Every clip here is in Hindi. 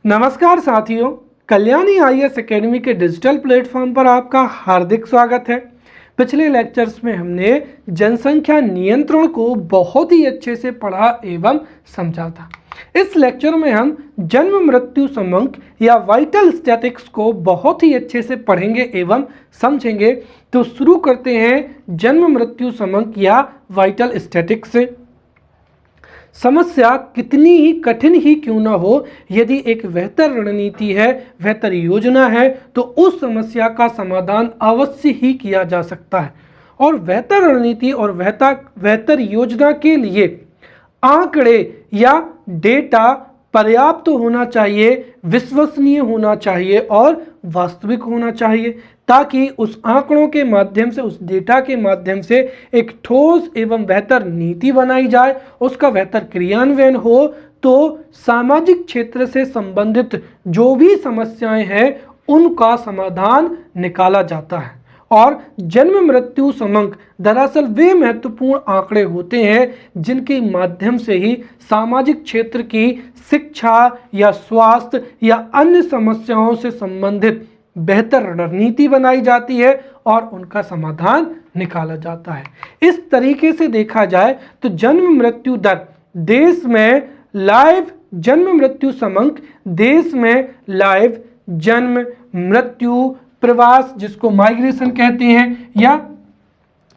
नमस्कार साथियों, कल्याणी आईएएस एकेडमी के डिजिटल प्लेटफॉर्म पर आपका हार्दिक स्वागत है। पिछले लेक्चर्स में हमने जनसंख्या नियंत्रण को बहुत ही अच्छे से पढ़ा एवं समझा था। इस लेक्चर में हम जन्म मृत्यु समंक या वाइटल स्टैटिक्स को बहुत ही अच्छे से पढ़ेंगे एवं समझेंगे। तो शुरू करते हैं जन्म मृत्यु समंक या वाइटल स्टैटिक्स से। समस्या कितनी ही कठिन ही क्यों ना हो, यदि एक बेहतर रणनीति है, बेहतर योजना है, तो उस समस्या का समाधान अवश्य ही किया जा सकता है। और बेहतर रणनीति और बेहतर योजना के लिए आंकड़े या डेटा पर्याप्त होना चाहिए, विश्वसनीय होना चाहिए और वास्तविक होना चाहिए, ताकि उस आंकड़ों के माध्यम से, उस डेटा के माध्यम से एक ठोस एवं बेहतर नीति बनाई जाए, उसका बेहतर क्रियान्वयन हो, तो सामाजिक क्षेत्र से संबंधित जो भी समस्याएं हैं उनका समाधान निकाला जाता है। और जन्म मृत्यु समंक दरअसल वे महत्वपूर्ण आंकड़े होते हैं जिनके माध्यम से ही सामाजिक क्षेत्र की शिक्षा या स्वास्थ्य या अन्य समस्याओं से संबंधित बेहतर रणनीति बनाई जाती है और उनका समाधान निकाला जाता है। इस तरीके से देखा जाए तो जन्म मृत्यु दर देश में लाइव जन्म मृत्यु समंक देश में लाइव जन्म मृत्यु प्रवास, जिसको माइग्रेशन कहते हैं, या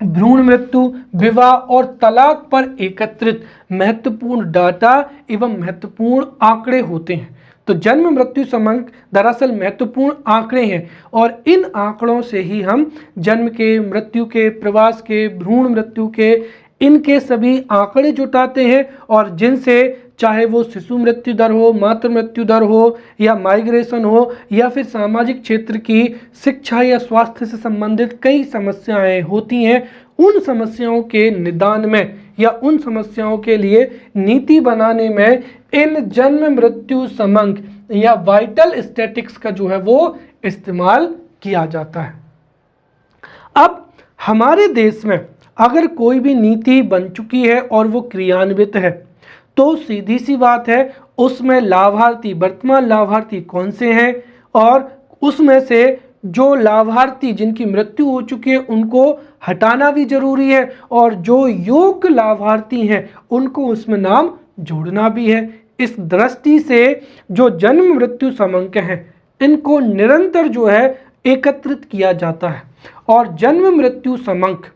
भ्रूण मृत्यु, विवाह और तलाक पर एकत्रित महत्वपूर्ण डाटा एवं महत्वपूर्ण आंकड़े होते हैं। तो जन्म मृत्यु समंक दरअसल महत्वपूर्ण आंकड़े हैं और इन आंकड़ों से ही हम जन्म के, मृत्यु के, प्रवास के, भ्रूण मृत्यु के, इनके सभी आंकड़े जुटाते हैं और जिनसे चाहे वो शिशु मृत्यु दर हो, मातृ मृत्यु दर हो, या माइग्रेशन हो, या फिर सामाजिक क्षेत्र की शिक्षा या स्वास्थ्य से संबंधित कई समस्याएं होती हैं, उन समस्याओं के निदान में या उन समस्याओं के लिए नीति बनाने में इन जन्म मृत्यु समंक या वाइटल स्टैटिक्स का जो है वो इस्तेमाल किया जाता है। अब हमारे देश में अगर कोई भी नीति बन चुकी है और वो क्रियान्वित है, तो सीधी सी बात है उसमें लाभार्थी, वर्तमान लाभार्थी कौन से हैं, और उसमें से जो लाभार्थी जिनकी मृत्यु हो चुकी है उनको हटाना भी जरूरी है, और जो योग्य लाभार्थी हैं उनको उसमें नाम जोड़ना भी है। इस दृष्टि से जो जन्म मृत्यु समंक हैं इनको निरंतर जो है एकत्रित किया जाता है, और जन्म मृत्यु समंक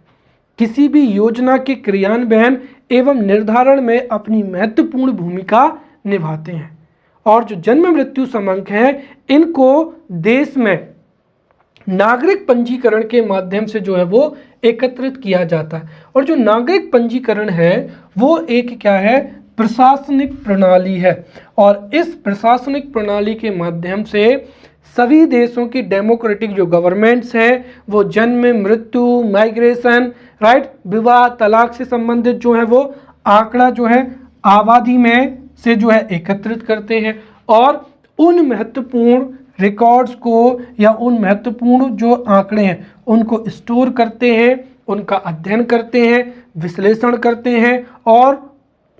किसी भी योजना के क्रियान्वयन एवं निर्धारण में अपनी महत्वपूर्ण भूमिका निभाते हैं। और जो जन्म मृत्यु समंक हैं इनको देश में नागरिक पंजीकरण के माध्यम से जो है वो एकत्रित किया जाता है। और जो नागरिक पंजीकरण है वो एक क्या है, प्रशासनिक प्रणाली है, और इस प्रशासनिक प्रणाली के माध्यम से सभी देशों की डेमोक्रेटिक जो गवर्नमेंट्स हैं वो जन्म, मृत्यु, माइग्रेशन, विवाह, तलाक से संबंधित जो है वो आंकड़ा जो है आबादी में से जो है एकत्रित करते हैं, और उन महत्वपूर्ण रिकॉर्ड्स को या उन महत्वपूर्ण जो आंकड़े हैं उनको स्टोर करते हैं, उनका अध्ययन करते हैं, विश्लेषण करते हैं, और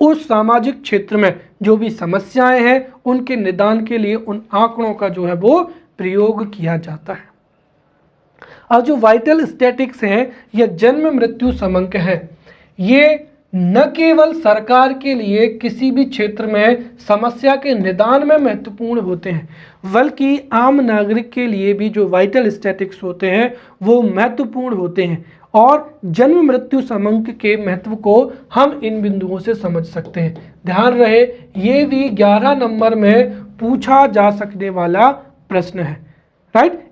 उस सामाजिक क्षेत्र में जो भी समस्याएं हैं उनके निदान के लिए उन आंकड़ों का जो है वो प्रयोग किया जाता है। अब जो वाइटल स्टैटिक्स हैं या जन्म मृत्यु समंक है, ये न केवल सरकार के लिए किसी भी क्षेत्र में समस्या के निदान में महत्वपूर्ण होते हैं, बल्कि आम नागरिक के लिए भी जो वाइटल स्टैटिक्स होते हैं वो महत्वपूर्ण होते हैं। और जन्म मृत्यु समंक के महत्व को हम इन बिंदुओं से समझ सकते हैं। ध्यान रहे ये भी 11 नंबर में पूछा जा सकने वाला प्रश्न है,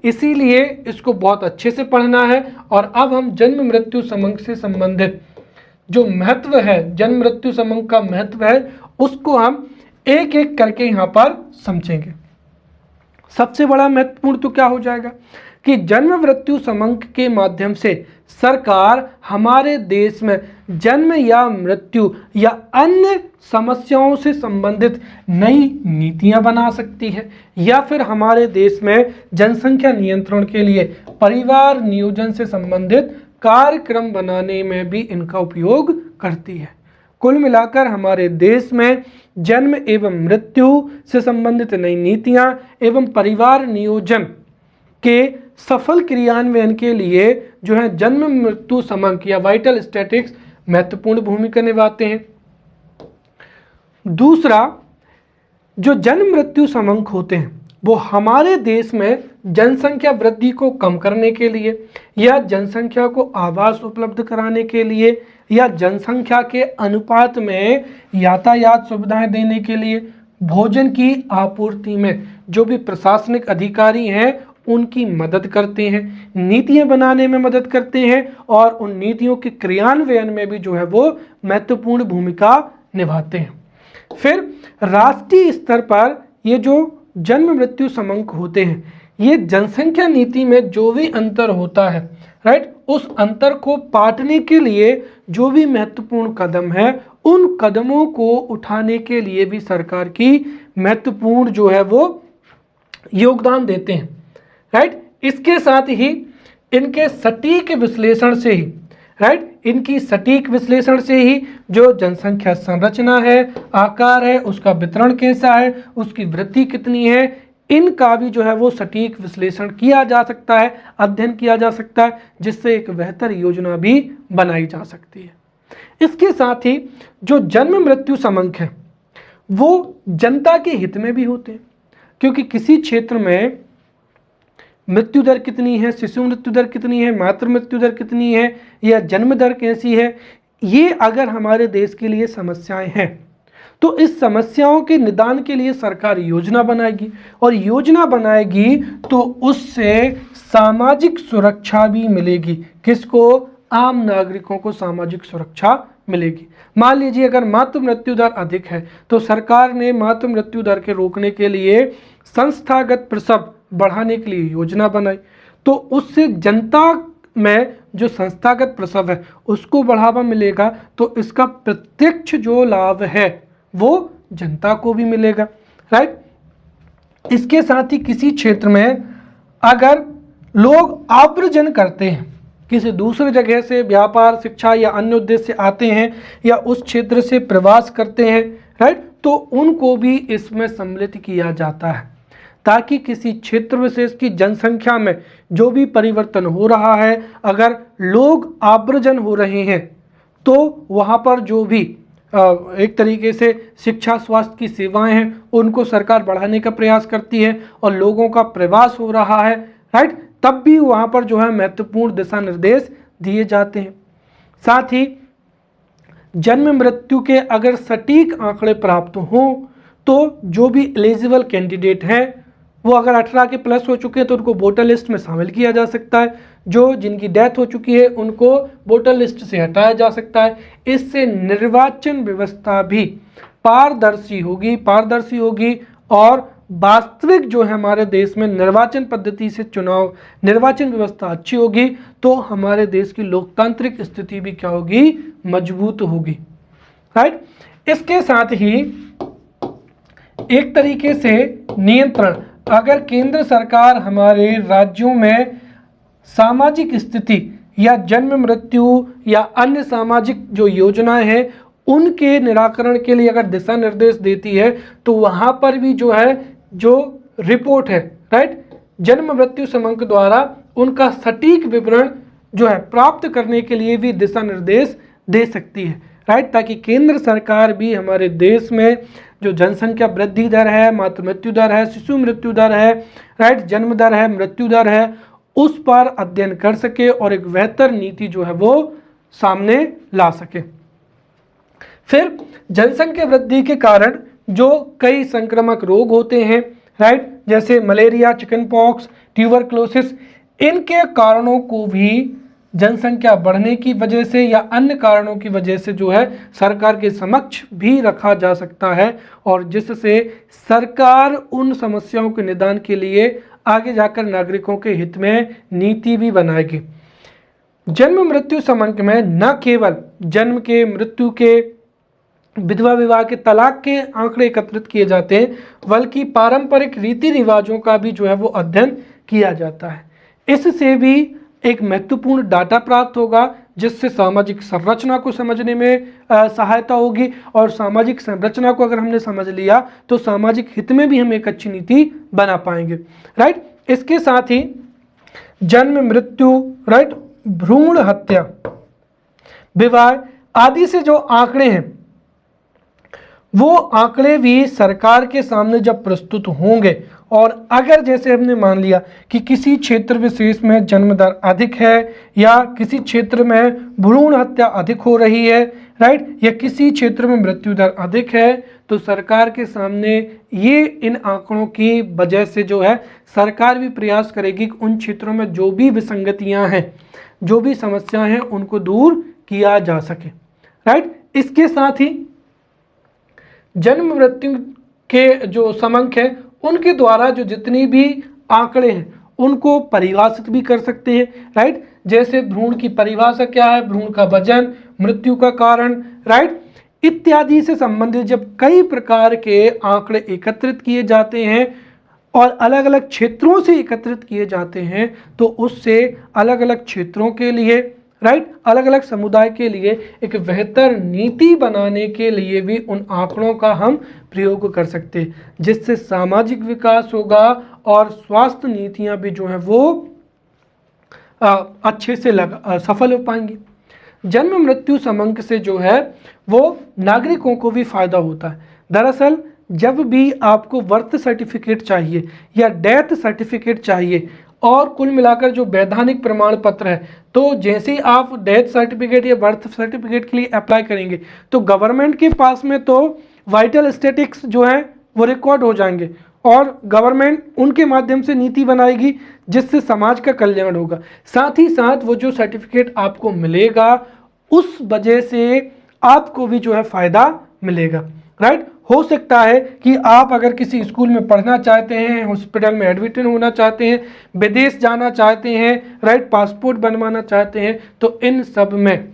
इसीलिए इसको बहुत अच्छे से पढ़ना है। और अब हम जन्म मृत्यु समंक से संबंधित जो महत्व है, जन्म मृत्यु समंक का महत्व है, उसको हम एक एक करके यहाँ पर समझेंगे। सबसे बड़ा महत्वपूर्ण तो क्या हो जाएगा कि जन्म मृत्यु समंक के माध्यम से सरकार हमारे देश में जन्म या मृत्यु या अन्य समस्याओं से संबंधित नई नीतियां बना सकती है, या फिर हमारे देश में जनसंख्या नियंत्रण के लिए परिवार नियोजन से संबंधित कार्यक्रम बनाने में भी इनका उपयोग करती है। कुल मिलाकर हमारे देश में जन्म एवं मृत्यु से संबंधित नई नीतियां एवं परिवार नियोजन के सफल क्रियान्वयन के लिए जो है जन्म मृत्यु समांक या वाइटल स्टैटिक्स महत्वपूर्ण भूमिका निभाते हैं। दूसरा, जो जन्म मृत्यु समांक होते हैं वो हमारे देश में जनसंख्या वृद्धि को कम करने के लिए या जनसंख्या को आवास उपलब्ध कराने के लिए या जनसंख्या के अनुपात में यातायात सुविधाएं देने के लिए, भोजन की आपूर्ति में जो भी प्रशासनिक अधिकारी हैं उनकी मदद करते हैं, नीतियां बनाने में मदद करते हैं और उन नीतियों के क्रियान्वयन में भी जो है वो महत्वपूर्ण भूमिका निभाते हैं। फिर राष्ट्रीय स्तर पर ये जो जन्म मृत्यु समांक होते हैं, ये जनसंख्या नीति में जो भी अंतर होता है, राइट, उस अंतर को पाटने के लिए जो भी महत्वपूर्ण कदम है उन कदमों को उठाने के लिए भी सरकार की महत्वपूर्ण जो है वो योगदान देते हैं, राइट। इसके साथ ही इनके सटीक विश्लेषण से ही, राइट, इनकी सटीक विश्लेषण से ही जो जनसंख्या संरचना है, आकार है, उसका वितरण कैसा है, उसकी वृद्धि कितनी है, इनका भी जो है वो सटीक विश्लेषण किया जा सकता है, अध्ययन किया जा सकता है, जिससे एक बेहतर योजना भी बनाई जा सकती है। इसके साथ ही जो जन्म मृत्यु समांक है वो जनता के हित में भी होते हैं, क्योंकि किसी क्षेत्र में मृत्यु दर कितनी है, शिशु मृत्यु दर कितनी है, मातृ मृत्यु दर कितनी है या जन्म दर कैसी है, ये अगर हमारे देश के लिए समस्याएं हैं तो इस समस्याओं के निदान के लिए सरकार योजना बनाएगी और योजना बनाएगी तो उससे सामाजिक सुरक्षा भी मिलेगी। किसको? आम नागरिकों को सामाजिक सुरक्षा मिलेगी। मान लीजिए अगर मातृ मृत्यु दर अधिक है तो सरकार ने मातृ मृत्यु दर के रोकने के लिए संस्थागत प्रसव बढ़ाने के लिए योजना बनाई, तो उससे जनता में जो संस्थागत प्रसव है उसको बढ़ावा मिलेगा, तो इसका प्रत्यक्ष जो लाभ है वो जनता को भी मिलेगा, राइट। इसके साथ ही किसी क्षेत्र में अगर लोग आव्रजन करते हैं, किसी दूसरे जगह से व्यापार, शिक्षा या अन्य उद्देश्य से आते हैं या उस क्षेत्र से प्रवास करते हैं, राइट, तो उनको भी इसमें सम्मिलित किया जाता है ताकि किसी क्षेत्र विशेष की जनसंख्या में जो भी परिवर्तन हो रहा है, अगर लोग आव्रजन हो रहे हैं तो वहाँ पर जो भी एक तरीके से शिक्षा, स्वास्थ्य की सेवाएं हैं उनको सरकार बढ़ाने का प्रयास करती है और लोगों का प्रवास हो रहा है, राइट, तब भी वहाँ पर जो है महत्वपूर्ण दिशा निर्देश दिए जाते हैं। साथ ही जन्म मृत्यु के अगर सटीक आंकड़े प्राप्त हों तो जो भी एलिजिबल कैंडिडेट हैं वो अगर 18 के प्लस हो चुके हैं तो उनको वोटर लिस्ट में शामिल किया जा सकता है, जो जिनकी डेथ हो चुकी है उनको वोटर लिस्ट से हटाया जा सकता है। इससे निर्वाचन व्यवस्था भी पारदर्शी होगी और वास्तविक जो है हमारे देश में निर्वाचन पद्धति से चुनाव, निर्वाचन व्यवस्था अच्छी होगी तो हमारे देश की लोकतांत्रिक स्थिति भी क्या होगी? मजबूत होगी, राइट। इसके साथ ही एक तरीके से नियंत्रण, अगर केंद्र सरकार हमारे राज्यों में सामाजिक स्थिति या जन्म मृत्यु या अन्य सामाजिक जो योजनाएं हैं उनके निराकरण के लिए अगर दिशा निर्देश देती है तो वहाँ पर भी जो है जो रिपोर्ट है, राइट, जन्म मृत्यु समांक द्वारा उनका सटीक विवरण जो है प्राप्त करने के लिए भी दिशा निर्देश दे सकती है, राइट, ताकि केंद्र सरकार भी हमारे देश में जो जनसंख्या वृद्धि दर है, मातृ मृत्यु दर है, शिशु मृत्यु दर है, राइट, जन्म दर है, मृत्यु दर है, उस पर अध्ययन कर सके और एक बेहतर नीति जो है वो सामने ला सके। फिर जनसंख्या वृद्धि के कारण जो कई संक्रामक रोग होते हैं, राइट, जैसे मलेरिया, चिकन पॉक्स, ट्यूबरक्लोसिस, इनके कारणों को भी जनसंख्या बढ़ने की वजह से या अन्य कारणों की वजह से जो है सरकार के समक्ष भी रखा जा सकता है और जिससे सरकार उन समस्याओं के निदान के लिए आगे जाकर नागरिकों के हित में नीति भी बनाएगी। जन्म मृत्यु समांक में न केवल जन्म के, मृत्यु के, विधवा विवाह के, तलाक के आंकड़े एकत्रित किए जाते हैं बल्कि पारंपरिक रीति रिवाजों का भी जो है वो अध्ययन किया जाता है। इससे भी एक महत्वपूर्ण डाटा प्राप्त होगा जिससे सामाजिक संरचना को समझने में सहायता होगी, और सामाजिक संरचना को अगर हमने समझ लिया तो सामाजिक हित में भी हम एक अच्छी नीति बना पाएंगे। राइट, इसके साथ ही जन्म मृत्यु, राइट, भ्रूण हत्या, विवाह आदि से जो आंकड़े हैं वो आंकड़े भी सरकार के सामने जब प्रस्तुत होंगे, और अगर जैसे हमने मान लिया कि किसी क्षेत्र विशेष में जन्म दर अधिक है या किसी क्षेत्र में भ्रूण हत्या अधिक हो रही है, राइट, या किसी क्षेत्र में मृत्यु दर अधिक है, तो सरकार के सामने ये इन आंकड़ों की वजह से जो है सरकार भी प्रयास करेगी कि उन क्षेत्रों में जो भी विसंगतियां हैं, जो भी समस्याएं हैं, उनको दूर किया जा सके। राइट, इसके साथ ही जन्म मृत्यु के जो समांक है उनके द्वारा जो जितनी भी आंकड़े हैं उनको परिभाषित भी कर सकते हैं। राइट, जैसे भ्रूण की परिभाषा क्या है, भ्रूण का वजन, मृत्यु का कारण, राइट, इत्यादि से संबंधित जब कई प्रकार के आंकड़े एकत्रित किए जाते हैं और अलग अलग क्षेत्रों से एकत्रित किए जाते हैं, तो उससे अलग अलग क्षेत्रों के लिए, राइट, अलग अलग समुदाय के लिए एक बेहतर नीति बनाने के लिए भी उन आंकड़ों का हम प्रयोग कर सकते हैं, जिससे सामाजिक विकास होगा और स्वास्थ्य नीतियां भी जो है वो अच्छे से सफल हो पाएंगी। जन्म मृत्यु समांक से जो है वो नागरिकों को भी फायदा होता है। दरअसल जब भी आपको बर्थ सर्टिफिकेट चाहिए या डेथ सर्टिफिकेट चाहिए और कुल मिलाकर जो वैधानिक प्रमाण पत्र है, तो जैसे ही आप डेथ सर्टिफिकेट या बर्थ सर्टिफिकेट के लिए अप्लाई करेंगे तो गवर्नमेंट के पास में तो वाइटल स्टैटिस्टिक्स जो है वो रिकॉर्ड हो जाएंगे और गवर्नमेंट उनके माध्यम से नीति बनाएगी जिससे समाज का कल्याण होगा। साथ ही साथ वो जो सर्टिफिकेट आपको मिलेगा उस वजह से आपको भी जो है फायदा मिलेगा। राइट, हो सकता है कि आप अगर किसी स्कूल में पढ़ना चाहते हैं, हॉस्पिटल में एडमिट होना चाहते हैं, विदेश जाना चाहते हैं, राइट, पासपोर्ट बनवाना चाहते हैं, तो इन सब में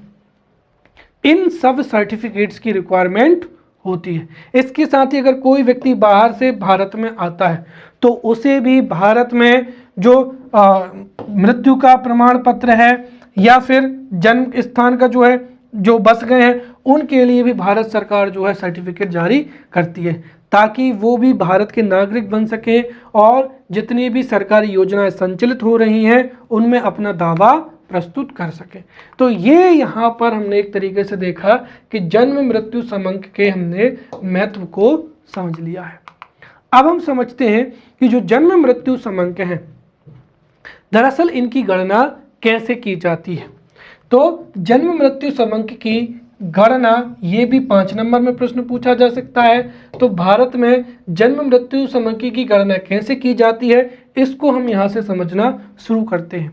इन सब सर्टिफिकेट्स की रिक्वायरमेंट होती है। इसके साथ ही अगर कोई व्यक्ति बाहर से भारत में आता है तो उसे भी भारत में जो मृत्यु का प्रमाण पत्र है या फिर जन्म स्थान का जो है जो बस गए हैं उनके लिए भी भारत सरकार जो है सर्टिफिकेट जारी करती है, ताकि वो भी भारत के नागरिक बन सकें और जितनी भी सरकारी योजनाएं संचालित हो रही हैं उनमें अपना दावा प्रस्तुत कर सके। तो ये यहाँ पर हमने एक तरीके से देखा कि जन्म मृत्यु समांक के हमने महत्व को समझ लिया है। अब हम समझते हैं कि जो जन्म मृत्यु समांक हैं दरअसल इनकी गणना कैसे की जाती है। तो जन्म मृत्यु समांक की गणना ये भी 5 नंबर में प्रश्न पूछा जा सकता है। तो भारत में जन्म मृत्यु समांक की गणना कैसे की जाती है इसको हम यहाँ से समझना शुरू करते हैं।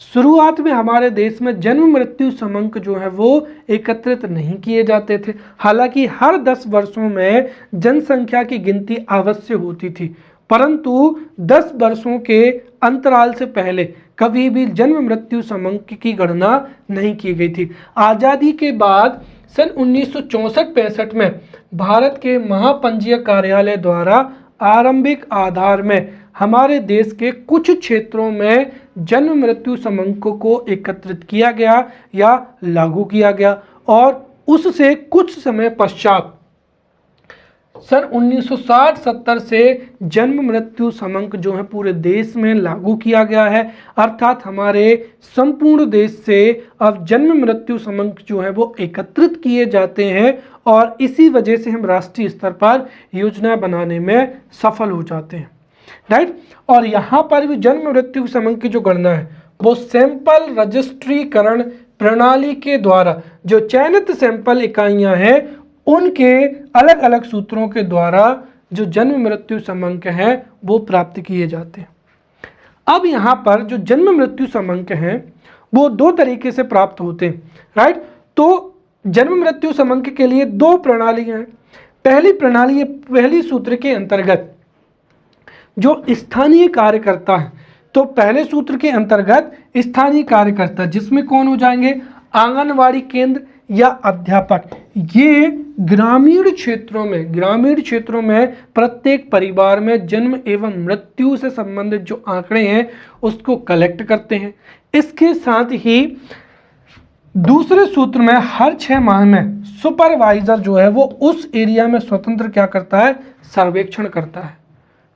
शुरुआत में हमारे देश में जन्म मृत्यु समांक जो है वो एकत्रित नहीं किए जाते थे। हालांकि हर 10 वर्षों में जनसंख्या की गिनती अवश्य होती थी, परंतु 10 वर्षों के अंतराल से पहले कभी भी जन्म मृत्यु समांक की गणना नहीं की गई थी। आज़ादी के बाद सन 1964-65 में भारत के महापंजीयक कार्यालय द्वारा आरंभिक आधार में हमारे देश के कुछ क्षेत्रों में जन्म मृत्यु समांकों को एकत्रित किया गया या लागू किया गया और उससे कुछ समय पश्चात सन 1960-70 से जन्म मृत्यु समांक जो है पूरे देश में लागू किया गया है। अर्थात हमारे संपूर्ण देश से अब जन्म मृत्यु समांक जो है वो एकत्रित किए जाते हैं और इसी वजह से हम राष्ट्रीय स्तर पर योजना बनाने में सफल हो जाते हैं। राइट, और यहाँ पर भी जन्म मृत्यु समांक की जो गणना है वो सैंपल रजिस्ट्रीकरण प्रणाली के द्वारा जो चयनित सैंपल इकाइयाँ हैं उनके अलग अलग सूत्रों के द्वारा जो जन्म मृत्यु समांक हैं वो प्राप्त किए जाते हैं। अब यहाँ पर जो जन्म मृत्यु समांक हैं वो 2 तरीके से प्राप्त होते हैं। राइट, तो जन्म मृत्यु समांक के लिए 2 प्रणालियाँ हैं। पहली प्रणाली पहली सूत्र के अंतर्गत जो स्थानीय कार्यकर्ता है, तो पहले सूत्र के अंतर्गत स्थानीय कार्यकर्ता जिसमें कौन हो जाएंगे, आंगनवाड़ी केंद्र या अध्यापक, ये ग्रामीण क्षेत्रों में प्रत्येक परिवार में जन्म एवं मृत्यु से संबंधित जो आंकड़े हैं उसको कलेक्ट करते हैं। इसके साथ ही दूसरे सूत्र में हर 6 माह में सुपरवाइजर जो है वो उस एरिया में स्वतंत्र क्या करता है, सर्वेक्षण करता है।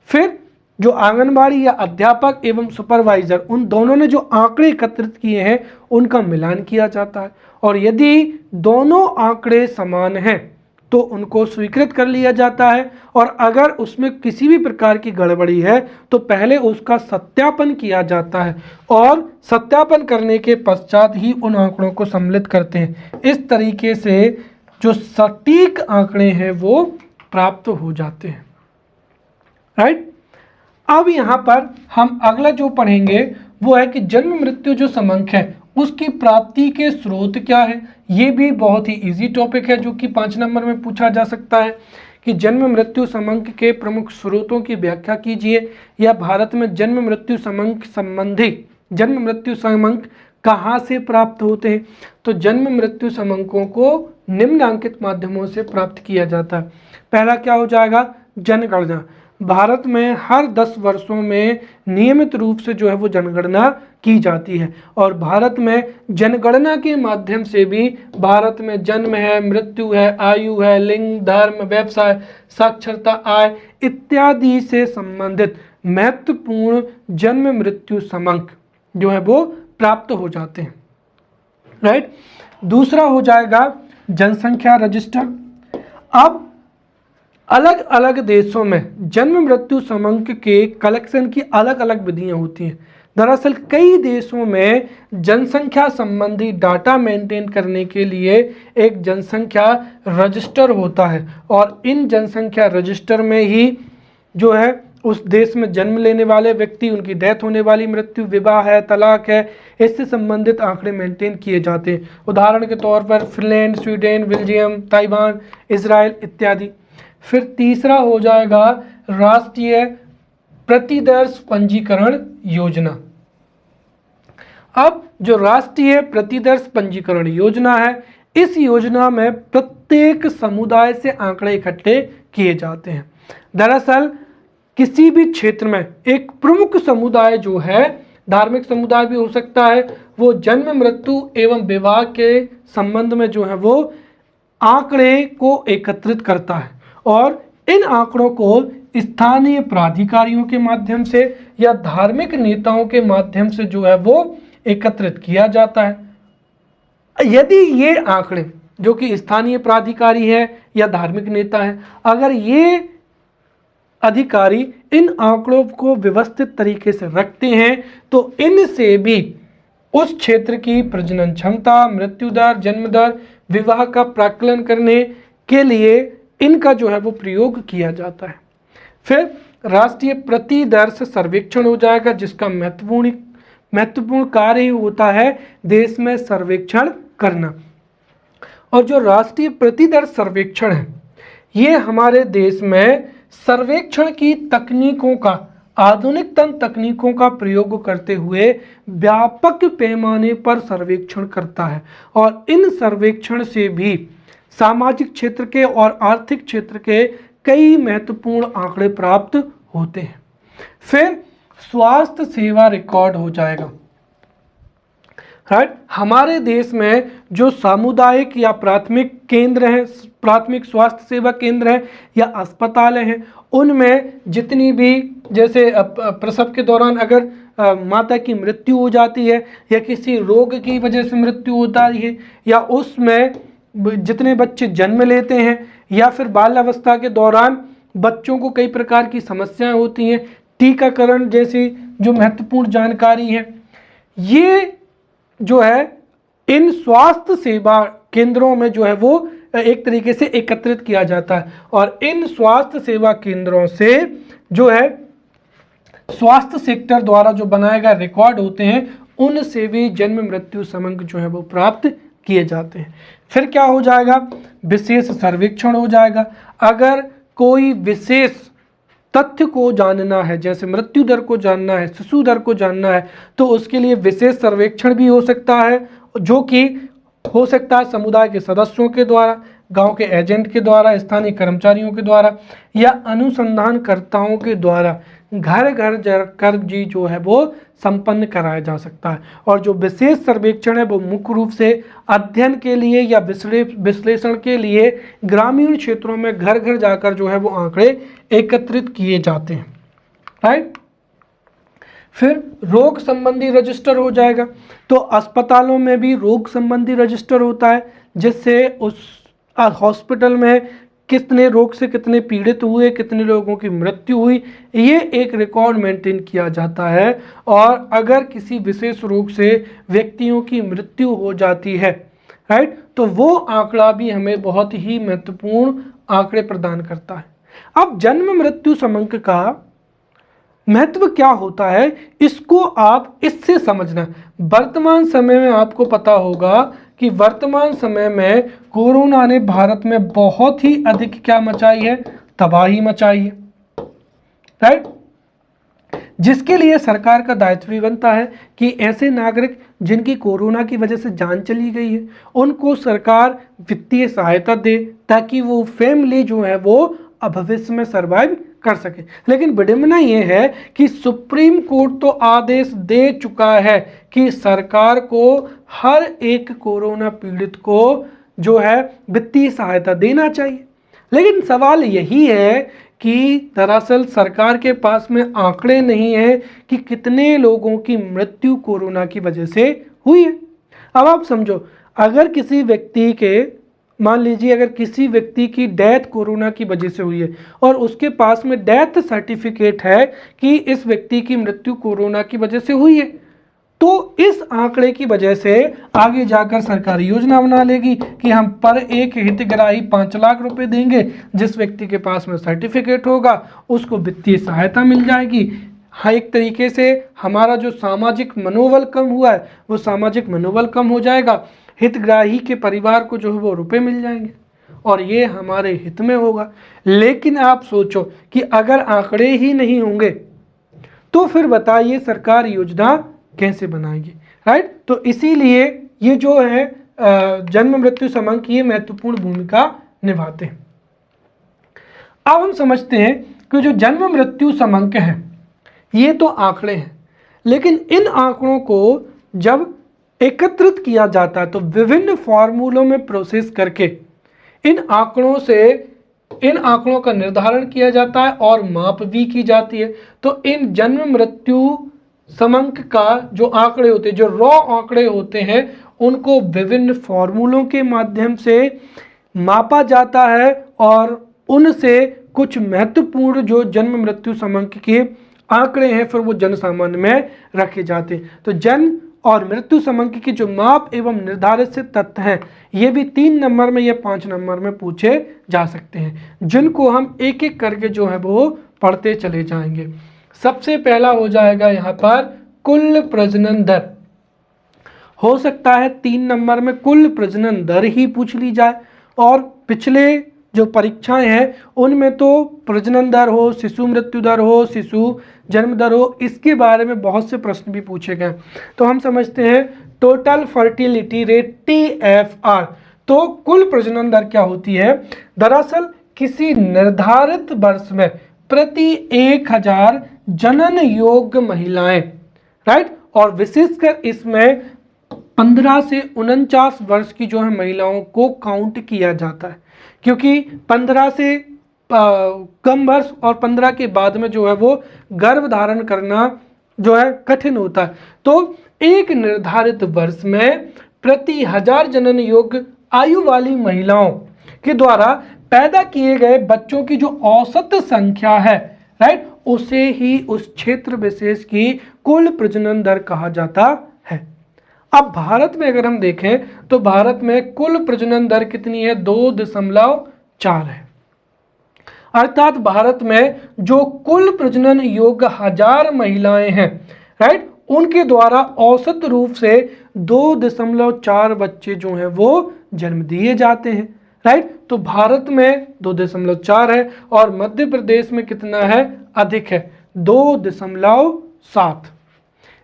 फिर जो आंगनबाड़ी या अध्यापक एवं सुपरवाइजर उन दोनों ने जो आंकड़े एकत्रित किए हैं उनका मिलान किया जाता है, और यदि दोनों आंकड़े समान हैं तो उनको स्वीकृत कर लिया जाता है, और अगर उसमें किसी भी प्रकार की गड़बड़ी है तो पहले उसका सत्यापन किया जाता है, और सत्यापन करने के पश्चात ही उन आंकड़ों को सम्मिलित करते हैं। इस तरीके से जो सटीक आंकड़े हैं वो प्राप्त हो जाते हैं। राइट। अब यहाँ पर हम अगला जो पढ़ेंगे वो है कि जन्म मृत्यु जो समंक है उसकी प्राप्ति के स्रोत क्या है। ये भी बहुत ही इजी टॉपिक है जो कि 5 नंबर में पूछा जा सकता है कि जन्म मृत्यु समंक के प्रमुख स्रोतों की व्याख्या कीजिए, या भारत में जन्म मृत्यु समंक संबंधी जन्म मृत्यु समंक कहाँ से प्राप्त होते हैं। तो जन्म मृत्यु समंकों को निम्नलिखित माध्यमों से प्राप्त किया जाता है। पहला क्या हो जाएगा, जनगणना। भारत में हर 10 वर्षों में नियमित रूप से जो है वो जनगणना की जाती है, और भारत में जनगणना के माध्यम से भी भारत में जन्म है, मृत्यु है, आयु है, लिंग, धर्म, व्यवसाय, साक्षरता, आय इत्यादि से संबंधित महत्वपूर्ण जन्म मृत्यु समंक जो है वो प्राप्त हो जाते हैं। राइट। दूसरा हो जाएगा जनसंख्या रजिस्टर। अब अलग अलग देशों में जन्म मृत्यु समंक के कलेक्शन की अलग अलग विधियां होती हैं। दरअसल कई देशों में जनसंख्या संबंधी डाटा मेंटेन करने के लिए एक जनसंख्या रजिस्टर होता है, और इन जनसंख्या रजिस्टर में ही जो है उस देश में जन्म लेने वाले व्यक्ति, उनकी डेथ होने वाली, मृत्यु, विवाह है, तलाक है, इससे संबंधित आंकड़े मेंटेन किए जाते हैं। उदाहरण के तौर पर Finland, Sweden, Belgium, Taiwan, Israel इत्यादि। फिर तीसरा हो जाएगा राष्ट्रीय प्रतिदर्श पंजीकरण योजना। अब जो राष्ट्रीय प्रतिदर्श पंजीकरण योजना है, इस योजना में प्रत्येक समुदाय से आंकड़े इकट्ठे किए जाते हैं। दरअसल किसी भी क्षेत्र में एक प्रमुख समुदाय जो है, धार्मिक समुदाय भी हो सकता है, वो जन्म मृत्यु एवं विवाह के संबंध में जो है वो आंकड़े को एकत्रित करता है, और इन आंकड़ों को स्थानीय प्राधिकारियों के माध्यम से या धार्मिक नेताओं के माध्यम से जो है वो एकत्रित किया जाता है। यदि ये आंकड़े जो कि स्थानीय प्राधिकारी है या धार्मिक नेता है, अगर ये अधिकारी इन आंकड़ों को व्यवस्थित तरीके से रखते हैं तो इनसे भी उस क्षेत्र की प्रजनन क्षमता, मृत्यु दर, जन्म दर, विवाह का प्राक्कलन करने के लिए इनका जो है वो प्रयोग किया जाता है। फिर राष्ट्रीय प्रतिदर्श सर्वेक्षण हो जाएगा, जिसका महत्वपूर्ण कार्य होता है देश में सर्वेक्षण करना। और जो राष्ट्रीय प्रतिदर्श सर्वेक्षण है, ये हमारे देश में सर्वेक्षण की तकनीकों का, आधुनिकतम तकनीकों का प्रयोग करते हुए व्यापक पैमाने पर सर्वेक्षण करता है, और इन सर्वेक्षण से भी सामाजिक क्षेत्र के और आर्थिक क्षेत्र के कई महत्वपूर्ण आंकड़े प्राप्त होते हैं। फिर स्वास्थ्य सेवा रिकॉर्ड हो जाएगा। राइट। हमारे देश में जो सामुदायिक या प्राथमिक केंद्र हैं, प्राथमिक स्वास्थ्य सेवा केंद्र हैं या अस्पताल हैं, उनमें जितनी भी, जैसे प्रसव के दौरान अगर माता की मृत्यु हो जाती है या किसी रोग की वजह से मृत्यु होता है, या उसमें जितने बच्चे जन्म लेते हैं, या फिर बाल अवस्था के दौरान बच्चों को कई प्रकार की समस्याएं होती हैं, टीकाकरण जैसी जो महत्वपूर्ण जानकारी है, ये जो है इन स्वास्थ्य सेवा केंद्रों में जो है वो एक तरीके से एकत्रित किया जाता है, और इन स्वास्थ्य सेवा केंद्रों से जो है स्वास्थ्य सेक्टर द्वारा जो बनाए गए रिकॉर्ड होते हैं, उनसे भी जन्म मृत्यु समंक जो है वो प्राप्त किए जाते हैं। फिर क्या हो जाएगा, विशेष सर्वेक्षण हो जाएगा। अगर कोई विशेष तथ्य को जानना है, जैसे मृत्यु दर को जानना है, शिशु दर को जानना है, तो उसके लिए विशेष सर्वेक्षण भी हो सकता है, जो कि हो सकता है समुदाय के सदस्यों के द्वारा, गांव के एजेंट के द्वारा, स्थानीय कर्मचारियों के द्वारा या अनुसंधानकर्ताओं के द्वारा घर घर जाकर जी जो है वो संपन्न कराया जा सकता है। और जो विशेष सर्वेक्षण है वो मुख्य रूप से अध्ययन के लिए या विश्लेषण के लिए ग्रामीण क्षेत्रों में घर घर जाकर जो है वो आंकड़े एकत्रित किए जाते हैं, राइट। फिर रोग संबंधी रजिस्टर हो जाएगा, तो अस्पतालों में भी रोग संबंधी रजिस्टर होता है, जिससे उस हॉस्पिटल में कितने रोग से कितने पीड़ित हुए, कितने लोगों की मृत्यु हुई, ये एक रिकॉर्ड मेंटेन किया जाता है। और अगर किसी विशेष रोग से व्यक्तियों की मृत्यु हो जाती है, राइट, तो वो आंकड़ा भी हमें बहुत ही महत्वपूर्ण आंकड़े प्रदान करता है। अब जन्म मृत्यु समंक का महत्व क्या होता है, इसको आप इससे समझना। वर्तमान समय में आपको पता होगा कि वर्तमान समय में कोरोना ने भारत में बहुत ही अधिक क्या मचाई है, तबाही मचाई है, राइट। जिसके लिए सरकार का दायित्व भी बनता है कि ऐसे नागरिक जिनकी कोरोना की वजह से जान चली गई है, उनको सरकार वित्तीय सहायता दे, ताकि वो फैमिली जो है वो भविष्य में सर्वाइव कर सके। लेकिन विडंबना ये है कि सुप्रीम कोर्ट तो आदेश दे चुका है कि सरकार को हर एक कोरोना पीड़ित को जो है वित्तीय सहायता देना चाहिए। लेकिन सवाल यही है कि दरअसल सरकार के पास में आंकड़े नहीं है कि कितने लोगों की मृत्यु कोरोना की वजह से हुई है। अब आप समझो, अगर किसी व्यक्ति के, मान लीजिए अगर किसी व्यक्ति की डेथ कोरोना की वजह से हुई है और उसके पास में डेथ सर्टिफिकेट है कि इस व्यक्ति की मृत्यु कोरोना की वजह से हुई है, तो इस आंकड़े की वजह से आगे जाकर सरकार योजना बना लेगी कि हम पर एक हितग्राही 5 लाख रुपए देंगे। जिस व्यक्ति के पास में सर्टिफिकेट होगा उसको वित्तीय सहायता मिल जाएगी। हाँ, एक तरीके से हमारा जो सामाजिक मनोबल कम हुआ है वो सामाजिक मनोबल कम हो जाएगा, हितग्राही के परिवार को जो है वो रुपए मिल जाएंगे और ये हमारे हित में होगा। लेकिन आप सोचो कि अगर आंकड़े ही नहीं होंगे तो फिर बताइए सरकार योजना कैसे बनाएगी, राइट। तो इसीलिए ये जो है जन्म मृत्यु समंक ये महत्वपूर्ण भूमिका निभाते हैं। अब हम समझते हैं कि जो जन्म मृत्यु समंक है ये तो आंकड़े हैं, लेकिन इन आंकड़ों को जब एकत्रित किया जाता है तो विभिन्न फॉर्मूलों में प्रोसेस करके इन आंकड़ों का निर्धारण किया जाता है और माप भी की जाती है। तो इन जन्म मृत्यु समंक का जो आंकड़े होते हैं, जो रॉ आंकड़े होते हैं, उनको विभिन्न फॉर्मूलों के माध्यम से मापा जाता है और उनसे कुछ महत्वपूर्ण जो जन्म मृत्यु समंक के आंकड़े हैं फिर वो जन सामान्य में रखे जाते हैं। तो जन्म और मृत्यु समंक की जो माप एवं निर्धारित से तथ्य हैं ये भी 3 नंबर में या 5 नंबर में पूछे जा सकते हैं, जिनको हम एक एक करके जो है वो पढ़ते चले जाएंगे। सबसे पहला हो जाएगा यहाँ पर कुल प्रजनन दर। हो सकता है 3 नंबर में कुल प्रजनन दर ही पूछ ली जाए, और पिछले जो परीक्षाएं हैं उनमें तो प्रजनन दर हो, शिशु मृत्यु दर हो, शिशु जन्म दर हो, इसके बारे में बहुत से प्रश्न भी पूछे गए। तो हम समझते हैं टोटल फर्टिलिटी रेट TFR। तो कुल प्रजनन दर क्या होती है, दरअसल किसी निर्धारित वर्ष में प्रति 1000 जनन योग्य महिलाएं, राइट, और विशेषकर इसमें 15 से 49 वर्ष की जो है महिलाओं को काउंट किया जाता है, क्योंकि 15 से कम वर्ष और 15 के बाद में जो है वो गर्भ धारण करना जो है कठिन होता है। तो एक निर्धारित वर्ष में प्रति 1000 जनन योग्य आयु वाली महिलाओं के द्वारा पैदा किए गए बच्चों की जो औसत संख्या है, राइट, उसे ही उस क्षेत्र विशेष की कुल प्रजनन दर कहा जाता है। अब भारत में अगर हम देखें तो भारत में कुल प्रजनन दर कितनी है, 2.4 है। अर्थात भारत में जो कुल प्रजनन योग्य 1000 महिलाएं हैं, राइट, उनके द्वारा औसत रूप से 2.4 बच्चे जो हैं वो जन्म दिए जाते हैं, राइट। तो भारत में 2.4 है और मध्य प्रदेश में कितना है, अधिक है, 2.7,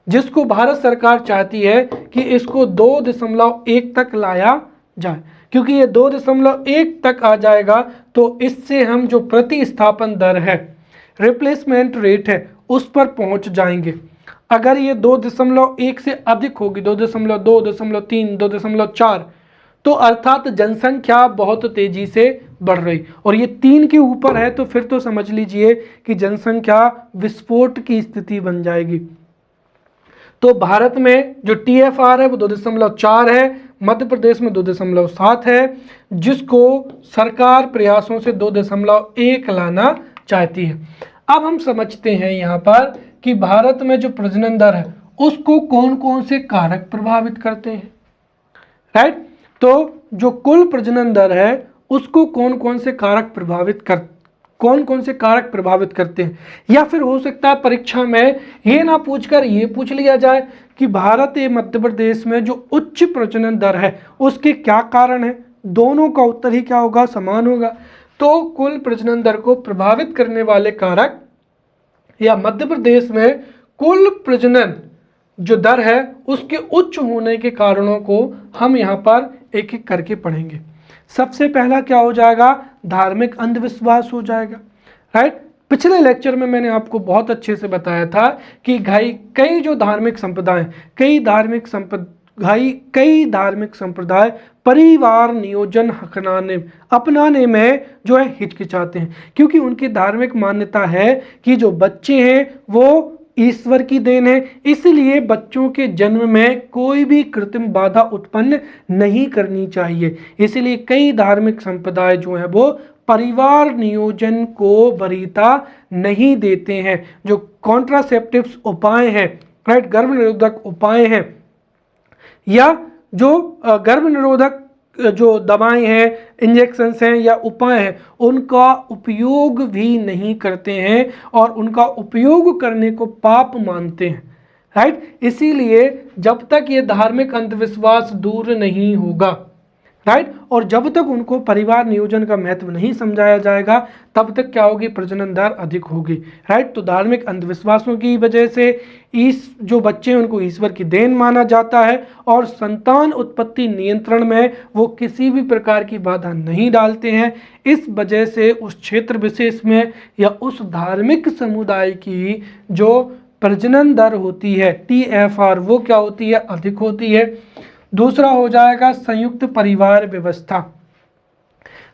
जिसको भारत सरकार चाहती है कि इसको 2.1 तक लाया जाए, क्योंकि ये 2.1 तक आ जाएगा तो इससे हम जो प्रतिस्थापन दर है, रिप्लेसमेंट रेट है, उस पर पहुंच जाएंगे। अगर ये 2.1 से अधिक होगी, 2.2, 2.3, 2.4, तो अर्थात जनसंख्या बहुत तेजी से बढ़ रही, और ये 3 के ऊपर है तो फिर तो समझ लीजिए कि जनसंख्या विस्फोट की स्थिति बन जाएगी। तो भारत में जो TFR है वो 2.4 है, मध्य प्रदेश में 2.7 है, जिसको सरकार प्रयासों से 2.1 लाना चाहती है। अब हम समझते हैं यहाँ पर कि भारत में जो प्रजनन दर है उसको कौन कौन से कारक प्रभावित करते हैं, राइट। तो जो कुल प्रजनन दर है उसको कौन कौन से कारक प्रभावित करते हैं, या फिर हो सकता है परीक्षा में ये ना पूछकर ये पूछ लिया जाए कि भारत या मध्य प्रदेश में जो उच्च प्रजनन दर है उसके क्या कारण है। दोनों का उत्तर ही क्या होगा, समान होगा। तो कुल प्रजनन दर को प्रभावित करने वाले कारक, या मध्य प्रदेश में कुल प्रजनन जो दर है उसके उच्च होने के कारणों को हम यहाँ पर एक एक करके पढ़ेंगे। सबसे पहला क्या हो जाएगा, धार्मिक अंधविश्वास हो जाएगा, राइट। पिछले लेक्चर में मैंने आपको बहुत अच्छे से बताया था कि कई धार्मिक संप्रदाय परिवार नियोजन अपनाने में जो है हिचकिचाते हैं, क्योंकि उनकी धार्मिक मान्यता है कि जो बच्चे हैं वो ईश्वर की देन है, इसलिए बच्चों के जन्म में कोई भी कृत्रिम बाधा उत्पन्न नहीं करनी चाहिए। इसलिए कई धार्मिक संप्रदाय जो है वो परिवार नियोजन को वरीयता नहीं देते हैं। जो कॉन्ट्रासेप्टिव्स उपाय हैं, राइट, गर्भ निरोधक उपाय हैं, या जो गर्भ निरोधक जो दवाएं हैं, इंजेक्शंस हैं या उपाय हैं, उनका उपयोग भी नहीं करते हैं और उनका उपयोग करने को पाप मानते हैं, राइट। इसीलिए जब तक ये धार्मिक अंधविश्वास दूर नहीं होगा, राइट, और जब तक उनको परिवार नियोजन का महत्व नहीं समझाया जाएगा तब तक क्या होगी, प्रजनन दर अधिक होगी, राइट। तो धार्मिक अंधविश्वासों की वजह से जो बच्चे हैं उनको ईश्वर की देन माना जाता है, और संतान उत्पत्ति नियंत्रण में वो किसी भी प्रकार की बाधा नहीं डालते हैं। इस वजह से उस क्षेत्र विशेष में या उस धार्मिक समुदाय की जो प्रजनन दर होती है TFR वो क्या होती है, अधिक होती है। दूसरा हो जाएगा संयुक्त परिवार व्यवस्था।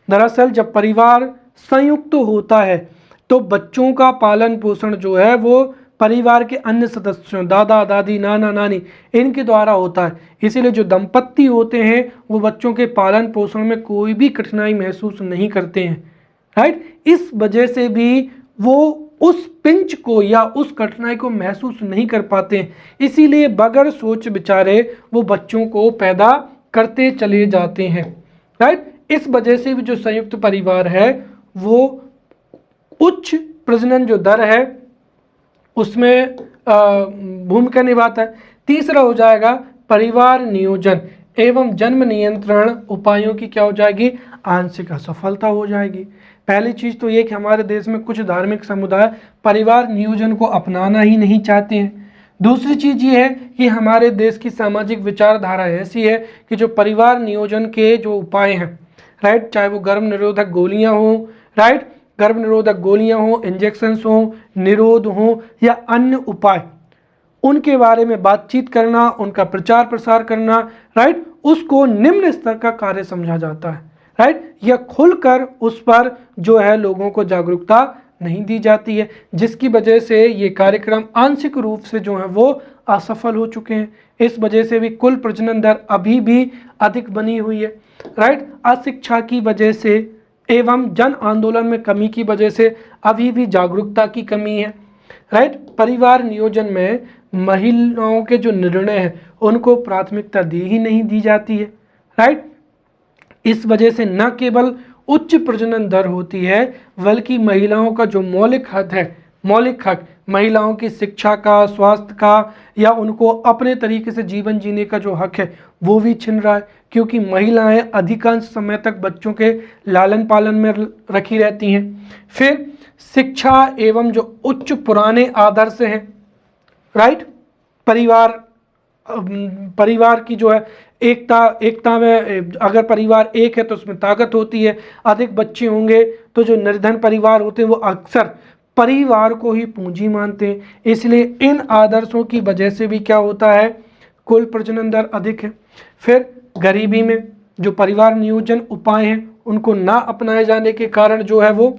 दरअसल जब परिवार संयुक्त होता है तो बच्चों का पालन पोषण जो है वो परिवार के अन्य सदस्यों, दादा दादी, नाना नानी, इनके द्वारा होता है। इसीलिए जो दंपत्ति होते हैं वो बच्चों के पालन पोषण में कोई भी कठिनाई महसूस नहीं करते हैं, राइट। इस वजह से भी वो उस पिंच को या उस कठिनाई को महसूस नहीं कर पाते हैं, इसीलिए बगैर सोच विचारे वो बच्चों को पैदा करते चले जाते हैं, राइट। इस वजह से भी जो संयुक्त परिवार है वो उच्च प्रजनन जो दर है उसमें भूमिका निभाता है। तीसरा हो जाएगा परिवार नियोजन एवं जन्म नियंत्रण उपायों की क्या हो जाएगी, आंशिक असफलता हो जाएगी। पहली चीज तो ये कि हमारे देश में कुछ धार्मिक समुदाय परिवार नियोजन को अपनाना ही नहीं चाहते हैं। दूसरी चीज ये है कि हमारे देश की सामाजिक विचारधारा ऐसी है कि जो परिवार नियोजन के जो उपाय हैं, राइट, चाहे वो गर्भ निरोधक गोलियां हो, राइट, गर्भ निरोधक गोलियां हो, इंजेक्शंस हो, निरोध हो या अन्य उपाय, उनके बारे में बातचीत करना, उनका प्रचार प्रसार करना, राइट, उसको निम्न स्तर का कार्य समझा जाता है, राइट। या खुलकर उस पर जो है लोगों को जागरूकता नहीं दी जाती है, जिसकी वजह से ये कार्यक्रम आंशिक रूप से जो है वो असफल हो चुके हैं। इस वजह से भी कुल प्रजनन दर अभी भी अधिक बनी हुई है, राइट। अशिक्षा की वजह से एवं जन आंदोलन में कमी की वजह से अभी भी जागरूकता की कमी है, राइट। परिवार नियोजन में महिलाओं के जो निर्णय हैं उनको प्राथमिकता दी ही नहीं दी जाती है, राइट। इस वजह से न केवल उच्च प्रजनन दर होती है बल्कि महिलाओं का जो मौलिक हक महिलाओं की शिक्षा का, स्वास्थ्य का या उनको अपने तरीके से जीवन जीने का जो हक है वो भी छिन रहा है, क्योंकि महिलाएं अधिकांश समय तक बच्चों के लालन पालन में रखी रहती हैं। फिर शिक्षा एवं जो उच्च पुराने आदर्श हैं, राइट, परिवार की जो है एकता में, अगर परिवार एक है तो उसमें ताकत होती है। अधिक बच्चे होंगे तो जो निर्धन परिवार होते हैं वो अक्सर परिवार को ही पूंजी मानते हैं, इसलिए इन आदर्शों की वजह से भी क्या होता है, कुल प्रजनन दर अधिक है। फिर गरीबी में जो परिवार नियोजन उपाय हैं उनको ना अपनाए जाने के कारण जो है वो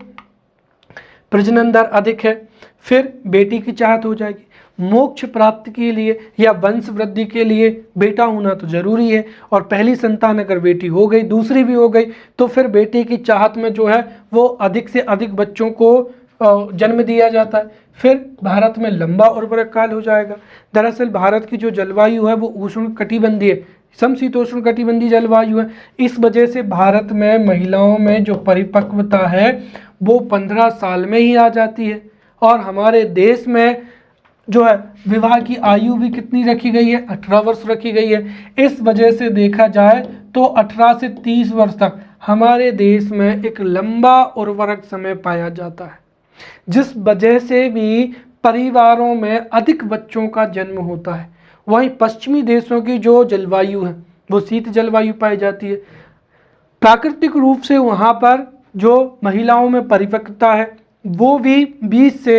प्रजनन दर अधिक है। फिर बेटी की चाहत हो जाएगी, मोक्ष प्राप्ति के लिए या वंश वृद्धि के लिए बेटा होना तो जरूरी है, और पहली संतान अगर बेटी हो गई, दूसरी भी हो गई, तो फिर बेटे की चाहत में जो है वो अधिक से अधिक बच्चों को जन्म दिया जाता है। फिर भारत में लंबा उर्वरक काल हो जाएगा। दरअसल भारत की जो जलवायु है वो उष्ण कटिबंधीय, समशीतोष्ण कटिबंधीय जलवायु है। इस वजह से भारत में महिलाओं में जो परिपक्वता है वो 15 साल में ही आ जाती है, और हमारे देश में जो है विवाह की आयु भी कितनी रखी गई है, 18 वर्ष रखी गई है। इस वजह से देखा जाए तो 18 से 30 वर्ष तक हमारे देश में एक लंबा उर्वरक समय पाया जाता है, जिस वजह से भी परिवारों में अधिक बच्चों का जन्म होता है। वहीं पश्चिमी देशों की जो जलवायु है वो शीत जलवायु पाई जाती है। प्राकृतिक रूप से वहाँ पर जो महिलाओं में परिपक्वता है वो भी 20 से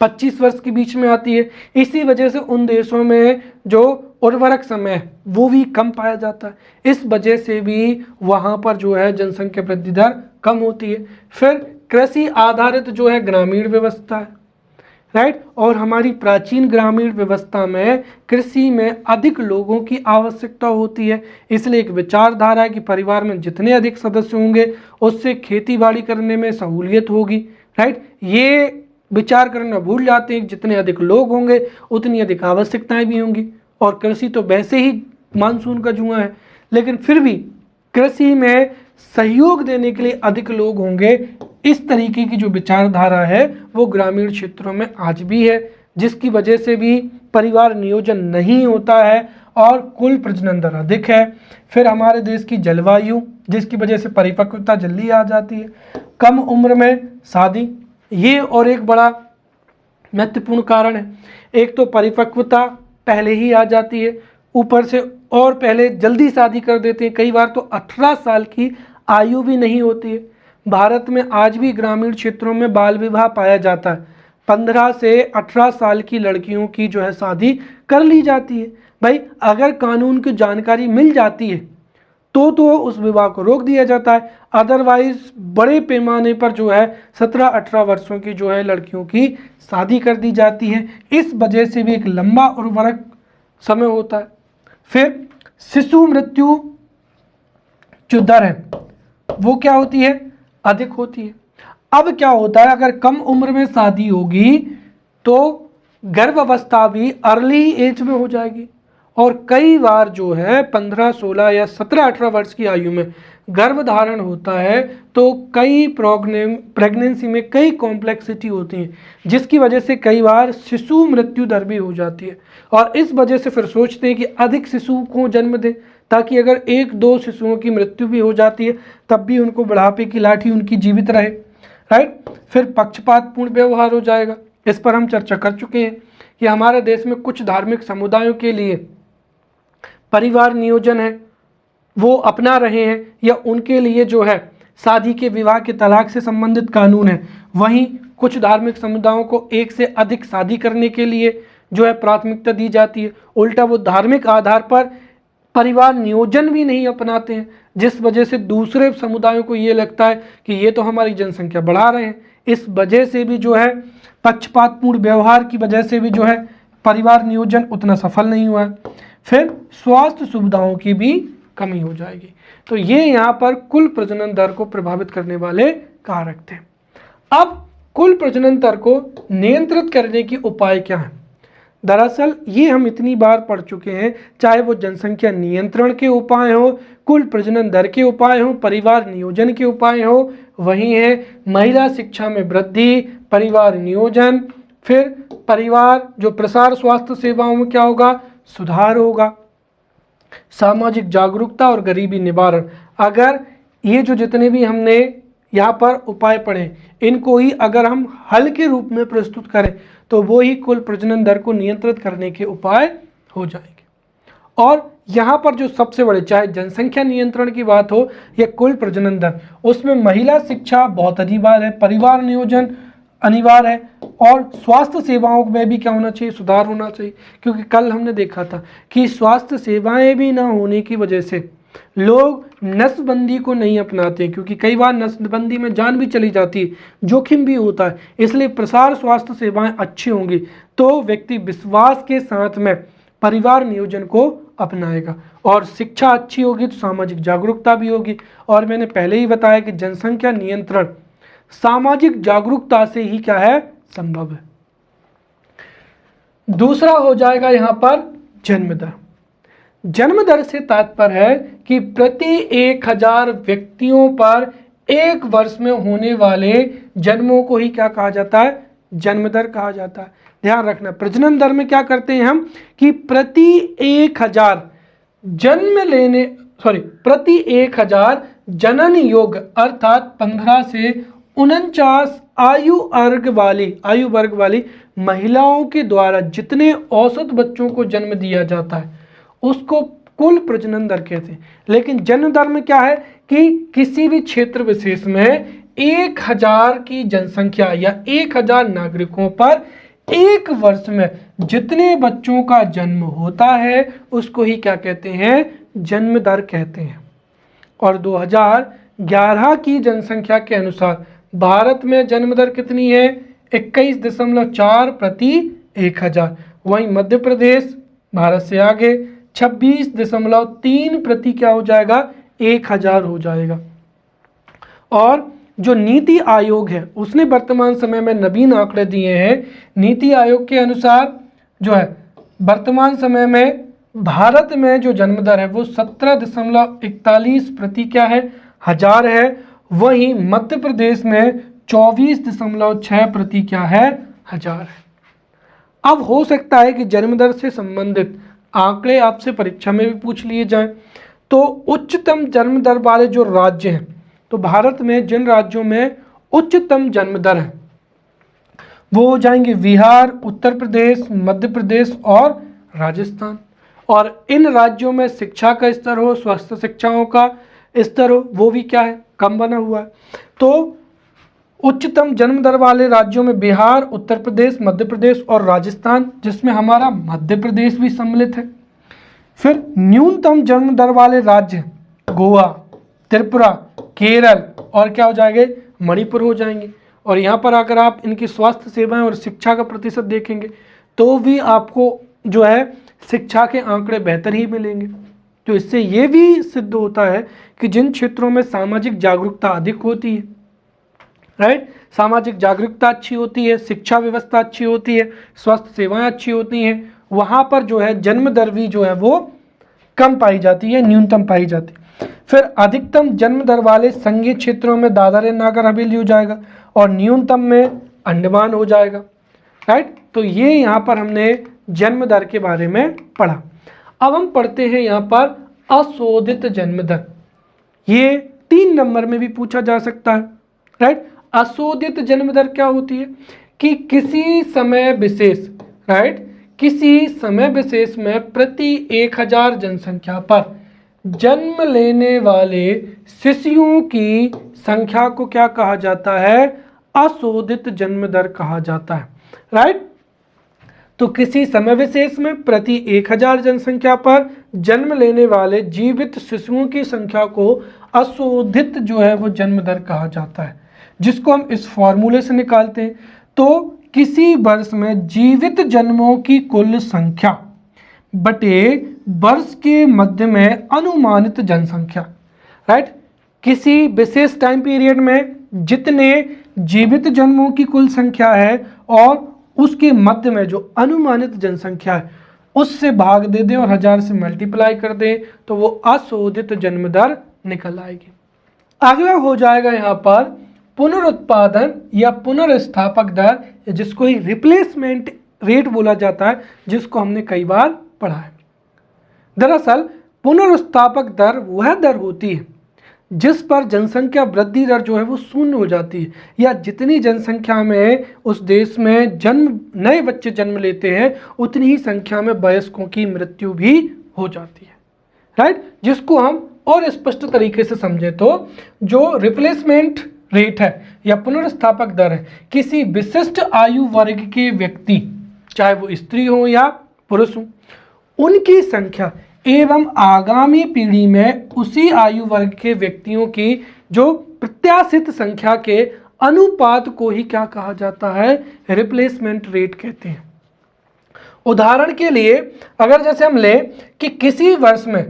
25 वर्ष के बीच में आती है। इसी वजह से उन देशों में जो उर्वरक समय है वो भी कम पाया जाता है। इस वजह से भी वहाँ पर जो है जनसंख्या वृद्धि दर कम होती है। फिर कृषि आधारित जो है ग्रामीण व्यवस्था है, राइट, और हमारी प्राचीन ग्रामीण व्यवस्था में कृषि में अधिक लोगों की आवश्यकता होती है, इसलिए एक विचारधारा है कि परिवार में जितने अधिक सदस्य होंगे उससे खेती बाड़ी करने में सहूलियत होगी, राइट। ये विचार करना भूल जाते हैं कि जितने अधिक लोग होंगे उतनी अधिक आवश्यकताएं भी होंगी, और कृषि तो वैसे ही मानसून का जुआ है, लेकिन फिर भी कृषि में सहयोग देने के लिए अधिक लोग होंगे। इस तरीके की जो विचारधारा है वो ग्रामीण क्षेत्रों में आज भी है, जिसकी वजह से भी परिवार नियोजन नहीं होता है और कुल प्रजनन दर अधिक है। फिर हमारे देश की जलवायु, जिसकी वजह से परिपक्वता जल्दी आ जाती है। कम उम्र में शादी, ये और एक बड़ा महत्वपूर्ण कारण है। एक तो परिपक्वता पहले ही आ जाती है, ऊपर से और पहले जल्दी शादी कर देते हैं, कई बार तो 18 साल की आयु भी नहीं होती है। भारत में आज भी ग्रामीण क्षेत्रों में बाल विवाह पाया जाता है। 15 से 18 साल की लड़कियों की जो है शादी कर ली जाती है। भाई अगर कानून की जानकारी मिल जाती है तो उस विवाह को रोक दिया जाता है, अदरवाइज बड़े पैमाने पर जो है 17-18 वर्षों की जो है लड़कियों की शादी कर दी जाती है। इस वजह से भी एक लंबा उर्वरक समय होता है। फिर शिशु मृत्यु जो दर है वो क्या होती है, अधिक होती है। अब क्या होता है, अगर कम उम्र में शादी होगी तो गर्भावस्था भी अर्ली एज में हो जाएगी, और कई बार जो है 15, 16 या 17, 18 वर्ष की आयु में गर्भधारण होता है, तो कई प्रेगनेंसी में कई कॉम्प्लेक्सिटी होती हैं, जिसकी वजह से कई बार शिशु मृत्यु दर भी हो जाती है। और इस वजह से फिर सोचते हैं कि अधिक शिशु को जन्म दें, ताकि अगर 1-2 शिशुओं की मृत्यु भी हो जाती है तब भी उनको बुढ़ापे की लाठी उनकी जीवित रहे, राइट। फिर पक्षपातपूर्ण व्यवहार हो जाएगा। इस पर हम चर्चा कर चुके हैं कि हमारे देश में कुछ धार्मिक समुदायों के लिए परिवार नियोजन है वो अपना रहे हैं, या उनके लिए जो है शादी के विवाह के तलाक से संबंधित कानून है। वहीं कुछ धार्मिक समुदायों को एक से अधिक शादी करने के लिए जो है प्राथमिकता दी जाती है। उल्टा वो धार्मिक आधार पर परिवार नियोजन भी नहीं अपनाते हैं, जिस वजह से दूसरे समुदायों को ये लगता है कि ये तो हमारी जनसंख्या बढ़ा रहे हैं। इस वजह से भी जो है पक्षपातपूर्ण व्यवहार की वजह से भी जो है परिवार नियोजन उतना सफल नहीं हुआ है। फिर स्वास्थ्य सुविधाओं की भी कमी हो जाएगी। तो ये यहाँ पर कुल प्रजनन दर को प्रभावित करने वाले कारक थे। अब कुल प्रजनन दर को नियंत्रित करने के उपाय क्या हैं? दरअसल ये हम इतनी बार पढ़ चुके हैं, चाहे वो जनसंख्या नियंत्रण के उपाय हो, कुल प्रजनन दर के उपाय हो, परिवार नियोजन के उपाय हो, वही है महिला शिक्षा में वृद्धि, परिवार नियोजन। फिर परिवार जो प्रसार स्वास्थ्य सेवाओं में क्या होगा, सुधार होगा, सामाजिक जागरूकता और गरीबी निवारण। अगर ये जो जितने भी हमने यहाँ पर उपाय पढ़े, इनको ही अगर हम हल के रूप में प्रस्तुत करें तो वो ही कुल प्रजनन दर को नियंत्रित करने के उपाय हो जाएंगे। और यहाँ पर जो सबसे बड़े, चाहे जनसंख्या नियंत्रण की बात हो या कुल प्रजनन दर, उसमें महिला शिक्षा बहुत अनिवार्य है, परिवार नियोजन अनिवार्य है। और स्वास्थ्य सेवाओं में भी क्या होना चाहिए, सुधार होना चाहिए, क्योंकि कल हमने देखा था कि स्वास्थ्य सेवाएं भी ना होने की वजह से लोग नसबंदी को नहीं अपनाते, क्योंकि कई बार नसबंदी में जान भी चली जाती है, जोखिम भी होता है। इसलिए प्रसार स्वास्थ्य सेवाएं अच्छी होंगी तो व्यक्ति विश्वास के साथ में परिवार नियोजन को अपनाएगा, और शिक्षा अच्छी होगी तो सामाजिक जागरूकता भी होगी। और मैंने पहले ही बताया कि जनसंख्या नियंत्रण सामाजिक जागरूकता से ही क्या है, संभव है। दूसरा हो जाएगा यहां पर जन्म दर। जन्म दर से तात्पर्य है कि प्रति 1000 व्यक्तियों पर एक वर्ष में होने वाले जन्मों को ही क्या कहा जाता है, जन्म दर कहा जाता है। ध्यान रखना, प्रजनन दर में क्या करते हैं हम कि प्रति 1000 प्रति 1000 जनन योग्य अर्थात 15 से 49 आयु वर्ग वाली महिलाओं के द्वारा जितने औसत बच्चों को जन्म दिया जाता है उसको कुल प्रजनन दर कहते हैं। लेकिन जन्म दर में क्या है कि किसी भी क्षेत्र विशेष में 1000 की जनसंख्या या 1000 नागरिकों पर एक वर्ष में जितने बच्चों का जन्म होता है उसको ही क्या कहते हैं, जन्म दर कहते हैं। और 2011 की जनसंख्या के अनुसार भारत में जन्म दर कितनी है, 21.4 प्रति 1000। वहीं मध्य प्रदेश भारत से आगे 26.3 प्रति क्या हो जाएगा, 1000 हो जाएगा। और जो नीति आयोग है उसने वर्तमान समय में नवीन आंकड़े दिए हैं। नीति आयोग के अनुसार जो है वर्तमान समय में भारत में जो जन्म दर है वो 17.41 प्रति क्या है, 1000 है। वहीं मध्य प्रदेश में 24.6 प्रति क्या है, 1000 है। अब हो सकता है कि जन्म दर से संबंधित आंकड़े आपसे परीक्षा में भी पूछ लिए जाएं। तो उच्चतम जन्म दर वाले जो राज्य हैं, तो भारत में जिन राज्यों में उच्चतम जन्म दर है वो हो जाएंगे बिहार, उत्तर प्रदेश, मध्य प्रदेश और राजस्थान। और इन राज्यों में शिक्षा का स्तर हो, स्वास्थ्य शिक्षाओं का स्तर हो, वो भी क्या है, कम बना हुआ है। तो उच्चतम जन्म दर वाले राज्यों में बिहार, उत्तर प्रदेश, मध्य प्रदेश और राजस्थान, जिसमें हमारा मध्य प्रदेश भी सम्मिलित है। फिर न्यूनतम जन्म दर वाले राज्य गोवा, त्रिपुरा, केरल और क्या हो जाएंगे, मणिपुर हो जाएंगे। और यहाँ पर अगर आप इनकी स्वास्थ्य सेवाएं और शिक्षा का प्रतिशत देखेंगे तो भी आपको जो है शिक्षा के आंकड़े बेहतर ही मिलेंगे। तो इससे ये भी सिद्ध होता है कि जिन क्षेत्रों में सामाजिक जागरूकता अधिक होती है, राइट, सामाजिक जागरूकता अच्छी होती है, शिक्षा व्यवस्था अच्छी होती है, स्वास्थ्य सेवाएं अच्छी होती हैं, वहाँ पर जो है जन्म दर भी जो है वो कम पाई जाती है, न्यूनतम पाई जाती है। फिर अधिकतम जन्म दर वाले संघीय क्षेत्रों में दादर एंड नागर हवेली हो जाएगा और न्यूनतम में अंडमान हो जाएगा, राइट। तो ये यहाँ पर हमने जन्म दर के बारे में पढ़ा। अब हम पढ़ते हैं यहाँ पर अशोधित जन्म दर। ये 3 नंबर में भी पूछा जा सकता है, राइट। अशोधित जन्म दर क्या होती है कि किसी समय विशेष, राइट, किसी समय विशेष में प्रति 1000 जनसंख्या पर जन्म लेने वाले शिशुओं की संख्या को क्या कहा जाता है, अशोधित जन्म दर कहा जाता है, राइट। तो किसी समय विशेष में प्रति 1000 जनसंख्या पर जन्म लेने वाले जीवित शिशुओं की संख्या को अशोधित जो है वो जन्म दर कहा जाता है, जिसको हम इस फॉर्मूले से निकालते हैं। तो किसी वर्ष में जीवित जन्मों की कुल संख्या बटे वर्ष के मध्य में अनुमानित जनसंख्या, राइट। किसी विशेष टाइम पीरियड में जितने जीवित जन्मों की कुल संख्या है और उसके मध्य में जो अनुमानित जनसंख्या है उससे भाग दे दें और 1000 से मल्टीप्लाई कर दें तो वो अशोधित जन्म दर निकल आएगी। अगला हो जाएगा यहाँ पर पुनरुत्पादन या पुनर्स्थापक दर, जिसको ही रिप्लेसमेंट रेट बोला जाता है, जिसको हमने कई बार पढ़ा है। दरअसल पुनर्स्थापक दर वह दर होती है जिस पर जनसंख्या वृद्धि दर जो है वो शून्य हो जाती है, या जितनी जनसंख्या में उस देश में नए बच्चे जन्म लेते हैं उतनी ही संख्या में वयस्कों की मृत्यु भी हो जाती है, राइट। जिसको हम और स्पष्ट तरीके से समझे तो जो रिप्लेसमेंट रेट है या पुनर्स्थापक दर है किसी विशिष्ट आयु वर्ग के व्यक्ति, चाहे वो स्त्री हो या पुरुष हो, उनकी संख्या एवं आगामी पीढ़ी में उसी आयु वर्ग के व्यक्तियों की जो प्रत्याशित संख्या के अनुपात को ही क्या कहा जाता है, रिप्लेसमेंट रेट कहते हैं। उदाहरण के लिए अगर जैसे हम लें कि किसी वर्ष में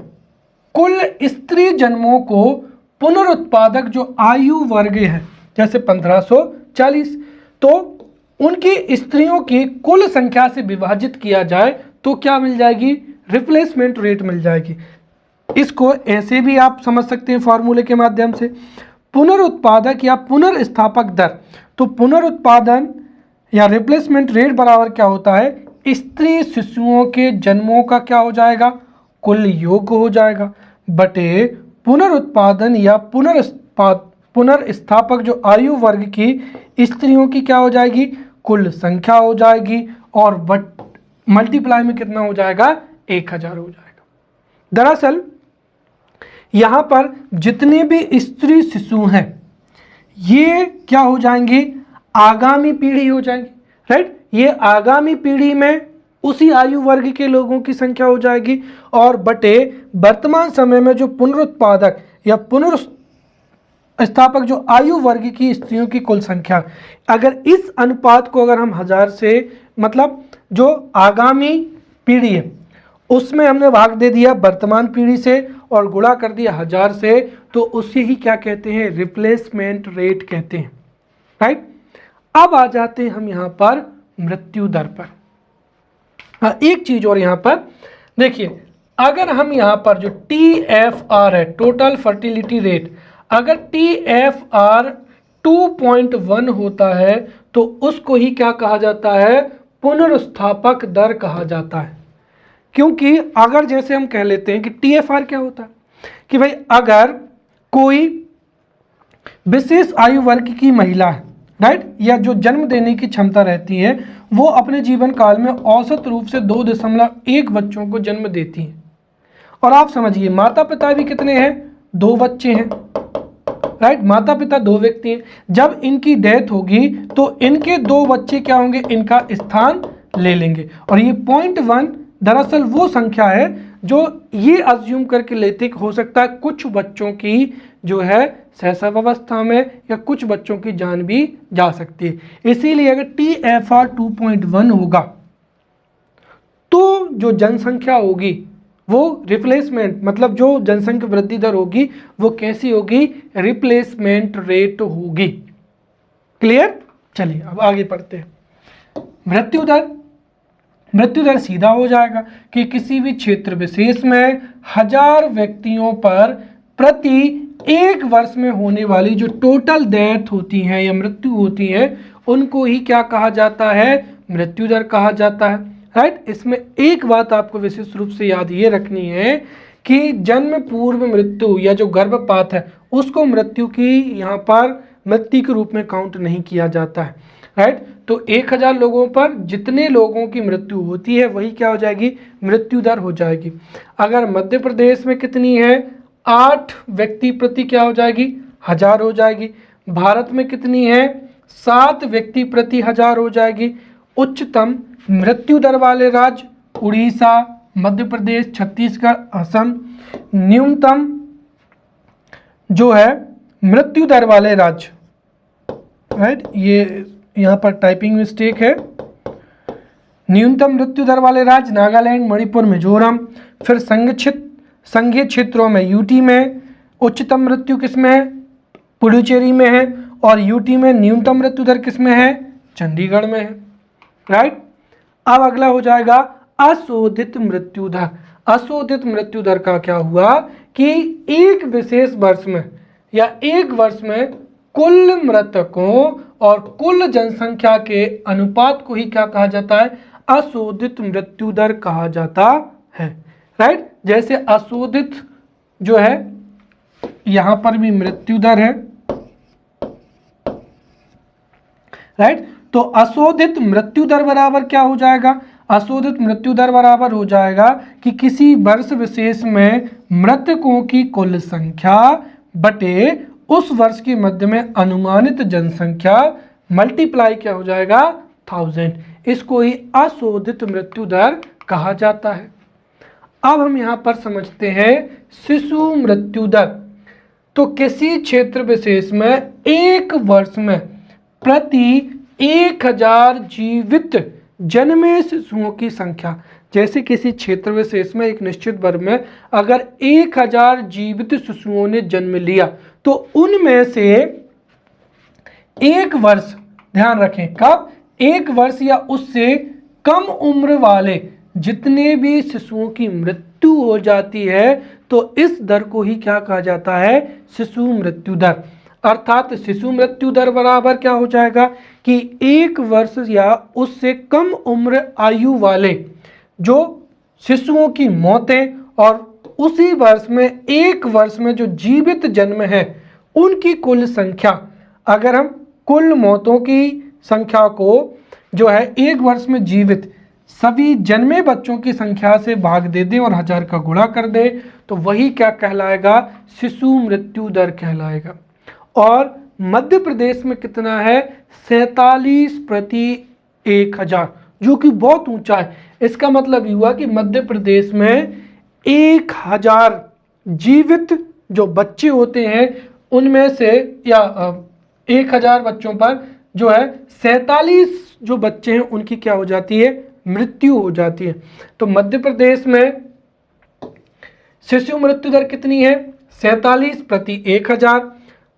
कुल स्त्री जन्मों को पुनरुत्पादक जो आयु वर्ग है जैसे 1540, तो उनकी स्त्रियों की कुल संख्या से विभाजित किया जाए तो क्या मिल जाएगी, रिप्लेसमेंट रेट मिल जाएगी। इसको ऐसे भी आप समझ सकते हैं फॉर्मूले के माध्यम से, पुनरुत्पादक या पुनर्स्थापक दर, तो पुनरुत्पादन या रिप्लेसमेंट रेट बराबर क्या होता है, स्त्री शिशुओं के जन्मों का क्या हो जाएगा, कुल योग हो जाएगा, बटे पुनरुत्पादन या पुनर्स्थापक जो आयु वर्ग की स्त्रियों की क्या हो जाएगी, कुल संख्या हो जाएगी, और मल्टीप्लाई में कितना हो जाएगा, 1000 हो जाएगा। दरअसल यहाँ पर जितने भी स्त्री शिशु हैं ये क्या हो जाएंगे, आगामी पीढ़ी हो जाएंगी, राइट। ये आगामी पीढ़ी में उसी आयु वर्ग के लोगों की संख्या हो जाएगी, और बटे वर्तमान समय में जो पुनरुत्पादक या पुनर्स्थापक जो आयु वर्ग की स्त्रियों की कुल संख्या, अगर इस अनुपात को अगर हम 1000 से, मतलब जो आगामी पीढ़ी है उसमें हमने भाग दे दिया वर्तमान पीढ़ी से और गुणा कर दिया 1000 से, तो उसे ही क्या कहते हैं, रिप्लेसमेंट रेट कहते हैं, राइट। अब आ जाते हैं हम यहाँ पर मृत्यु दर पर। हाँ, एक चीज और यहाँ पर देखिए, अगर हम यहाँ पर जो TFR है, टोटल फर्टिलिटी रेट, अगर TFR 2.1 होता है तो उसको ही क्या कहा जाता है, पुनर्स्थापक दर कहा जाता है। क्योंकि अगर जैसे हम कह लेते हैं कि TFR क्या होता है कि भाई अगर कोई विशेष आयु वर्ग की महिला है, राइट, या जो जन्म देने की क्षमता रहती है, वो अपने जीवन काल में औसत रूप से 2.1 बच्चों को जन्म देती है। और आप समझिए माता पिता भी कितने हैं, 2 बच्चे हैं, राइट, माता पिता 2 व्यक्ति हैं। जब इनकी डेथ होगी तो इनके 2 बच्चे क्या होंगे, इनका स्थान ले लेंगे। और ये 0.1 दरअसल वो संख्या है जो ये अज्यूम करके लेते हो सकता है कुछ बच्चों की जो है शैशव अवस्था में या कुछ बच्चों की जान भी जा सकती है। इसीलिए अगर TFR 2.1 होगा तो जो जनसंख्या होगी वो रिप्लेसमेंट, मतलब जो जनसंख्या वृद्धि दर होगी वो कैसी होगी, रिप्लेसमेंट रेट होगी। क्लियर। चलिए अब आगे पढ़ते हैं। मृत्यु दर सीधा हो जाएगा कि किसी भी क्षेत्र विशेष में 1000 व्यक्तियों पर प्रति 1 वर्ष में होने वाली जो टोटल डेथ होती हैं या मृत्यु होती हैं उनको ही क्या कहा जाता है, मृत्यु दर कहा जाता है, राइट। इसमें एक बात आपको विशेष रूप से याद ये रखनी है कि जन्म पूर्व मृत्यु या जो गर्भपात है उसको मृत्यु की यहाँ पर मृत्यु के रूप में काउंट नहीं किया जाता है, राइट। तो 1000 लोगों पर जितने लोगों की मृत्यु होती है वही क्या हो जाएगी, मृत्यु दर हो जाएगी। अगर मध्य प्रदेश में कितनी है, 8 व्यक्ति प्रति क्या हो जाएगी, 1000 हो जाएगी। भारत में कितनी है, 7 व्यक्ति प्रति 1000 हो जाएगी। उच्चतम मृत्यु दर वाले राज्य उड़ीसा, मध्य प्रदेश, छत्तीसगढ़, असम। न्यूनतम जो है मृत्यु दर वाले राज्य, राइट, ये यहाँ पर टाइपिंग मिस्टेक है। न्यूनतम मृत्यु दर वाले राज्य नागालैंड, मणिपुर, मिजोरम। फिर संघीय क्षेत्रों में यूटी में उच्चतम मृत्यु किसमें है, पुडुचेरी में है। और यूटी में न्यूनतम मृत्यु दर किसमें है, चंडीगढ़ में है, राइट। अब अगला हो जाएगा अशोधित मृत्यु दर। अशोधित मृत्यु दर का क्या हुआ कि एक विशेष वर्ष में या एक वर्ष में कुल मृतकों और कुल जनसंख्या के अनुपात को ही क्या कहा जाता है, अशोधित मृत्यु दर कहा जाता है, राइट। जैसे अशोधित जो है यहां पर भी मृत्यु दर है, राइट। तो अशोधित मृत्यु दर बराबर क्या हो जाएगा, अशोधित मृत्यु दर बराबर हो जाएगा कि किसी वर्ष विशेष में मृतकों की कुल संख्या बटे उस वर्ष के मध्य में अनुमानित जनसंख्या मल्टीप्लाई क्या हो जाएगा 1000, इसको ही अशोधित मृत्यु दर कहा जाता है। अब हम यहाँ पर समझते हैं शिशु मृत्यु दर। तो किसी क्षेत्र विशेष में एक वर्ष में प्रति 1000 जीवित जन्मे शिशुओं की संख्या, जैसे किसी क्षेत्र विशेष में एक निश्चित वर्ग में अगर 1000 जीवित शिशुओं ने जन्म लिया तो उनमें से एक वर्ष, ध्यान रखें कब, एक वर्ष या उससे कम उम्र वाले जितने भी शिशुओं की मृत्यु हो जाती है तो इस दर को ही क्या कहा जाता है, शिशु मृत्यु दर। अर्थात शिशु मृत्यु दर बराबर क्या हो जाएगा कि एक वर्ष या उससे कम उम्र आयु वाले जो शिशुओं की मौतें और उसी वर्ष में एक वर्ष में जो जीवित जन्म है उनकी कुल संख्या, अगर हम कुल मौतों की संख्या को जो है एक वर्ष में जीवित सभी जन्मे बच्चों की संख्या से भाग दे दें और 1000 का गुणा कर दे तो वही क्या कहलाएगा, शिशु मृत्यु दर कहलाएगा। और मध्य प्रदेश में कितना है, 47 प्रति 1000, जो कि बहुत ऊंचा है। इसका मतलब ये हुआ कि मध्य प्रदेश में 1000 जीवित जो बच्चे होते हैं उनमें से या 1000 बच्चों पर जो है 47 जो बच्चे हैं उनकी क्या हो जाती है, मृत्यु हो जाती है। तो मध्य प्रदेश में शिशु मृत्यु दर कितनी है, 47 प्रति 1000।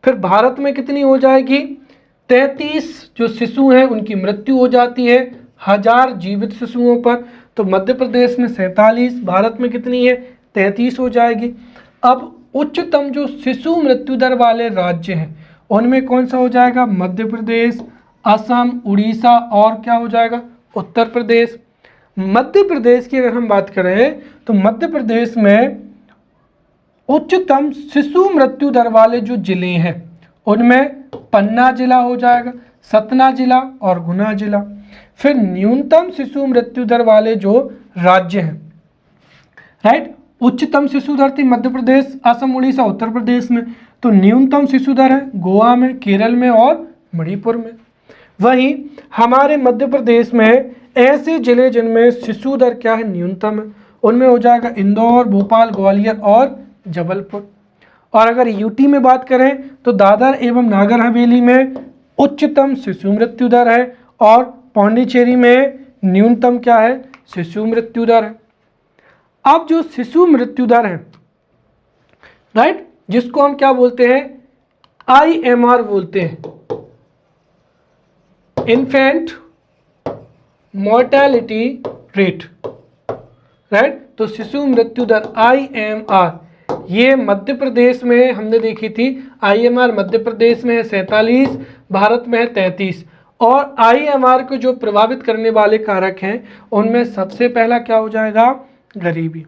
फिर भारत में कितनी हो जाएगी, 33 जो शिशु हैं उनकी मृत्यु हो जाती है 1000 जीवित शिशुओं पर। तो मध्य प्रदेश में 47, भारत में कितनी है, 33 हो जाएगी। अब उच्चतम जो शिशु मृत्यु दर वाले राज्य हैं उनमें कौन सा हो जाएगा, मध्य प्रदेश, असम, उड़ीसा और क्या हो जाएगा, उत्तर प्रदेश। मध्य प्रदेश की अगर हम बात करें तो मध्य प्रदेश में उच्चतम शिशु मृत्यु दर वाले जो जिले हैं उनमें पन्ना जिला हो जाएगा, सतना जिला और गुना जिला। फिर न्यूनतम शिशु मृत्यु दर वाले जो राज्य हैं, राइट, उच्चतम शिशु दर थी मध्य प्रदेश, असम, उड़ीसा, उत्तर प्रदेश में, तो न्यूनतम शिशु दर है गोवा में, केरल में और मणिपुर में। वहीं हमारे मध्य प्रदेश में ऐसे जिले जिनमें शिशु दर क्या है, न्यूनतम है, उनमें हो जाएगा इंदौर, भोपाल, ग्वालियर और जबलपुर। और अगर यूटी में बात करें तो दादर एवं नागर हवेली में उच्चतम शिशु मृत्यु दर है और पौंडीचेरी में न्यूनतम क्या है, शिशु मृत्यु दर है। अब जो शिशु मृत्यु दर है, राइट, जिसको हम क्या बोलते हैं, IMR बोलते हैं, इन्फेंट मोर्टेलिटी रेट, राइट। तो शिशु मृत्यु दर IMR ये मध्य प्रदेश में हमने देखी थी, IMR मध्य प्रदेश में है 47, भारत में है 33। और IMR को जो प्रभावित करने वाले कारक हैं उनमें सबसे पहला क्या हो जाएगा, गरीबी।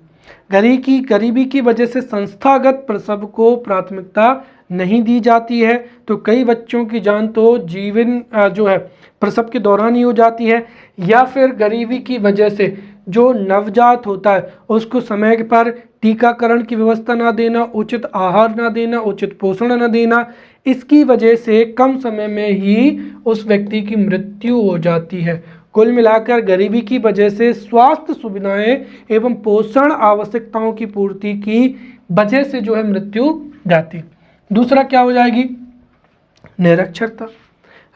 गरीबी की वजह से संस्थागत प्रसव को प्राथमिकता नहीं दी जाती है, तो कई बच्चों की जान तो जीवन जो है प्रसव के दौरान ही हो जाती है, या फिर गरीबी की वजह से जो नवजात होता है उसको समय पर टीकाकरण की व्यवस्था ना देना, उचित आहार ना देना, उचित पोषण ना देना, इसकी वजह से कम समय में ही उस व्यक्ति की मृत्यु हो जाती है। कुल मिलाकर गरीबी की वजह से स्वास्थ्य सुविधाएं एवं पोषण आवश्यकताओं की पूर्ति की वजह से जो है मृत्यु जाती। दूसरा क्या हो जाएगी, निरक्षरता,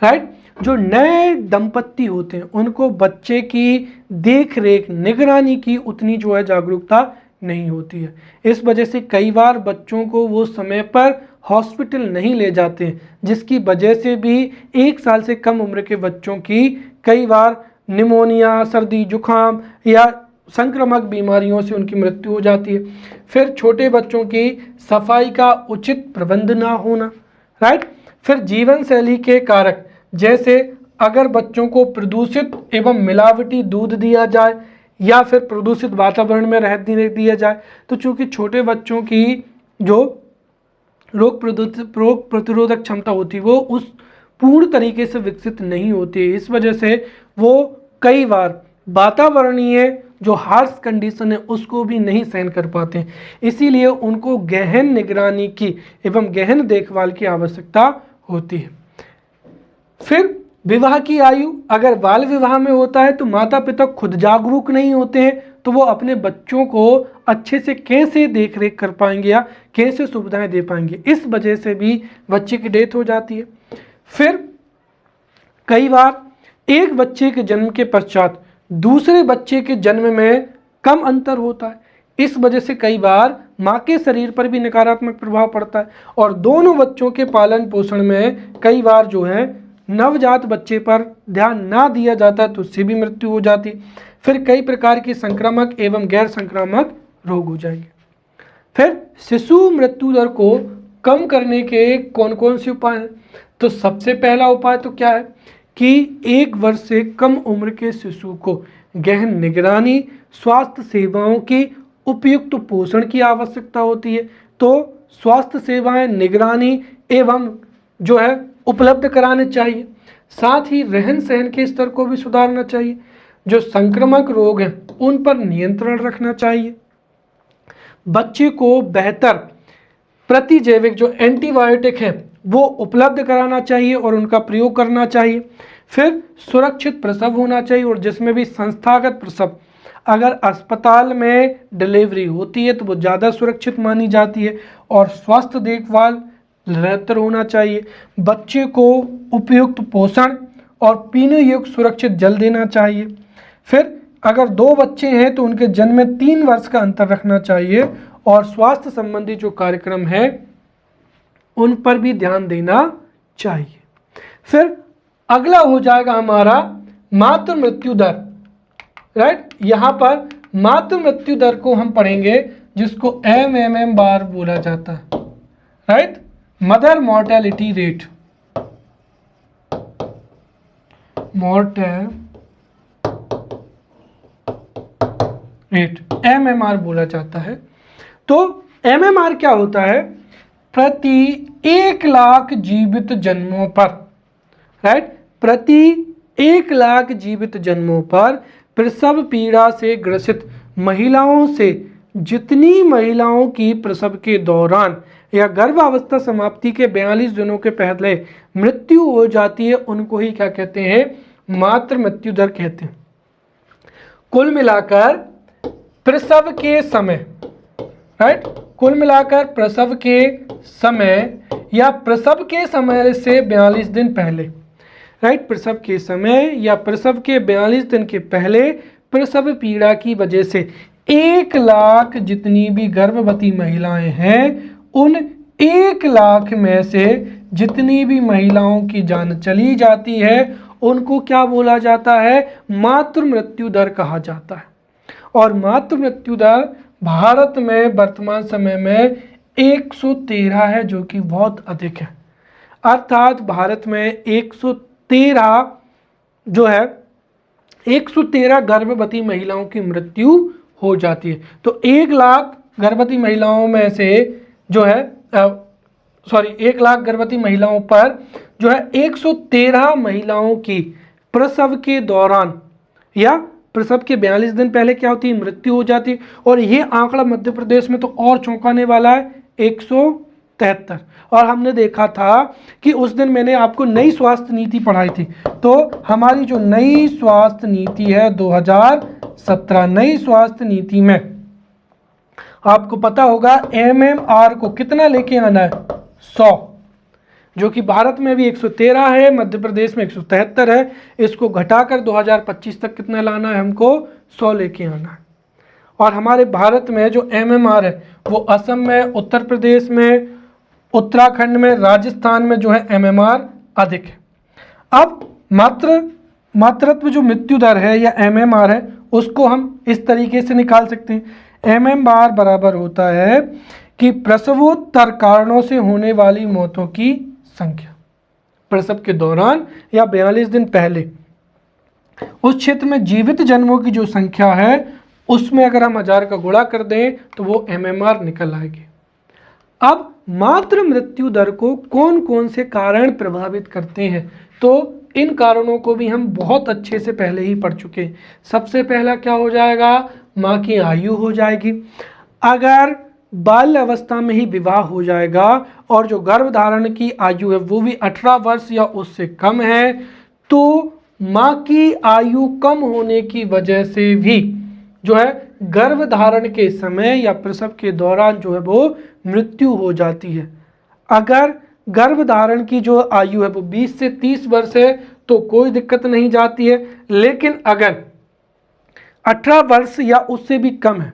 राइट। जो नए दंपत्ति होते हैं उनको बच्चे की देख रेख निगरानी की उतनी जो है जागरूकता नहीं होती है। इस वजह से कई बार बच्चों को वो समय पर हॉस्पिटल नहीं ले जाते हैं, जिसकी वजह से भी 1 साल से कम उम्र के बच्चों की कई बार निमोनिया, सर्दी, जुखाम या संक्रामक बीमारियों से उनकी मृत्यु हो जाती है। फिर छोटे बच्चों की सफाई का उचित प्रबंध ना होना, राइट। फिर जीवन शैली के कारक, जैसे अगर बच्चों को प्रदूषित एवं मिलावटी दूध दिया जाए या फिर प्रदूषित वातावरण में रहने दिया जाए, तो चूंकि छोटे बच्चों की जो रोग प्रतिरोधक क्षमता होती है वो उस पूर्ण तरीके से विकसित नहीं होती है। इस वजह से वो कई बार वातावरणीय जो हार्श कंडीशन है उसको भी नहीं सहन कर पाते हैं, इसीलिए उनको गहन निगरानी की एवं गहन देखभाल की आवश्यकता होती है। फिर विवाह की आयु, अगर बाल विवाह में होता है तो माता पिता खुद जागरूक नहीं होते हैं, तो वो अपने बच्चों को अच्छे से कैसे देख रेख कर पाएंगे या कैसे सुविधाएं दे पाएंगे, इस वजह से भी बच्चे की डेथ हो जाती है। फिर कई बार एक बच्चे के जन्म के पश्चात दूसरे बच्चे के जन्म में कम अंतर होता है, इस वजह से कई बार माँ के शरीर पर भी नकारात्मक प्रभाव पड़ता है और दोनों बच्चों के पालन पोषण में कई बार जो है नवजात बच्चे पर ध्यान ना दिया जाता है तो उससे भी मृत्यु हो जाती। फिर कई प्रकार की संक्रामक एवं गैर संक्रामक रोग हो जाएंगे। फिर शिशु मृत्यु दर को कम करने के कौन कौन से उपाय हैं? तो सबसे पहला उपाय तो क्या है कि 1 वर्ष से कम उम्र के शिशु को गहन निगरानी, स्वास्थ्य सेवाओं की उपयुक्त पोषण की आवश्यकता होती है। तो स्वास्थ्य सेवाएं, निगरानी एवं जो है उपलब्ध कराने चाहिए। साथ ही रहन सहन के स्तर को भी सुधारना चाहिए। जो संक्रामक रोग हैं उन पर नियंत्रण रखना चाहिए। बच्चे को बेहतर प्रतिजैविक जो एंटीबायोटिक है वो उपलब्ध कराना चाहिए और उनका प्रयोग करना चाहिए। फिर सुरक्षित प्रसव होना चाहिए और जिसमें भी संस्थागत प्रसव, अगर अस्पताल में डिलीवरी होती है तो वो ज़्यादा सुरक्षित मानी जाती है और स्वास्थ्य देखभाल निरंतर होना चाहिए। बच्चे को उपयुक्त पोषण और पीने योग्य सुरक्षित जल देना चाहिए। फिर अगर 2 बच्चे हैं तो उनके जन्म में 3 वर्ष का अंतर रखना चाहिए और स्वास्थ्य संबंधी जो कार्यक्रम है उन पर भी ध्यान देना चाहिए। फिर अगला हो जाएगा हमारा मातृ मृत्यु दर, राइट। यहाँ पर मातृ मृत्यु दर को हम पढ़ेंगे जिसको MMM बार बोला जाता है, right. Mother mortality rate, MMR बोला जाता है। तो MMR क्या होता है? प्रति 1 लाख जीवित जन्मों पर, राइट, प्रति 1 लाख जीवित जन्मों पर प्रसव पीड़ा से ग्रसित महिलाओं से जितनी महिलाओं की प्रसव के दौरान या गर्भावस्था समाप्ति के 42 दिनों के पहले मृत्यु हो जाती है उनको ही क्या कहते हैं? मातृ मृत्यु दर कहते हैं। कुल मिलाकर प्रसव के समय, राइट, कुल मिलाकर प्रसव के समय या प्रसव के समय से 42 दिन पहले, राइट, प्रसव के समय या प्रसव के 42 दिन के पहले प्रसव पीड़ा की वजह से 1 लाख जितनी भी गर्भवती महिलाएं हैं उन 1 लाख में से जितनी भी महिलाओं की जान चली जाती है उनको क्या बोला जाता है? मातृ मृत्यु दर कहा जाता है। और मातृ मृत्यु दर भारत में वर्तमान समय में 113 है, जो कि बहुत अधिक है। अर्थात भारत में 113 जो है 113 गर्भवती महिलाओं की मृत्यु हो जाती है। तो 1 लाख गर्भवती महिलाओं में से जो है 1 लाख गर्भवती महिलाओं पर जो है 113 महिलाओं की प्रसव के दौरान या प्रसव के 42 दिन पहले क्या होती है? मृत्यु हो जाती है। और ये आंकड़ा मध्य प्रदेश में तो और चौंकाने वाला है, 173। और हमने देखा था कि उस दिन मैंने आपको नई स्वास्थ्य नीति पढ़ाई थी। तो हमारी जो नई स्वास्थ्य नीति है 2017, नई स्वास्थ्य नीति में आपको पता होगा MMR को कितना लेके आना है? 100, जो कि भारत में भी 113 है, मध्य प्रदेश में 173 है। इसको घटाकर 2025 तक कितना लाना है? हमको 100 लेके आना है। और हमारे भारत में जो MMR है वो असम में, उत्तर प्रदेश में, उत्तराखंड में, राजस्थान में जो है MMR अधिक है। अब मातृत्व जो मृत्यु दर है या MMR है उसको हम इस तरीके से निकाल सकते हैं। MMR बराबर होता है कि प्रसवोत्तर कारणों से होने वाली मौतों की संख्या, प्रसव के दौरान या 42 दिन पहले उस क्षेत्र में जीवित जन्मों की जो संख्या है उसमें अगर हम 1000 का गुणा कर दें तो वो MMR निकल आएगी। अब मातृ मृत्यु दर को कौन कौन से कारण प्रभावित करते हैं? तो इन कारणों को भी हम बहुत अच्छे से पहले ही पढ़ चुके हैं। सबसे पहला क्या हो जाएगा, माँ की आयु हो जाएगी। अगर बाल्य अवस्था में ही विवाह हो जाएगा और जो गर्भधारण की आयु है वो भी 18 वर्ष या उससे कम है, तो माँ की आयु कम होने की वजह से भी जो है गर्भधारण के समय या प्रसव के दौरान जो है वो मृत्यु हो जाती है। अगर गर्भधारण की जो आयु है वो 20 से 30 वर्ष है तो कोई दिक्कत नहीं जाती है, लेकिन अगर 18 वर्ष या उससे भी कम है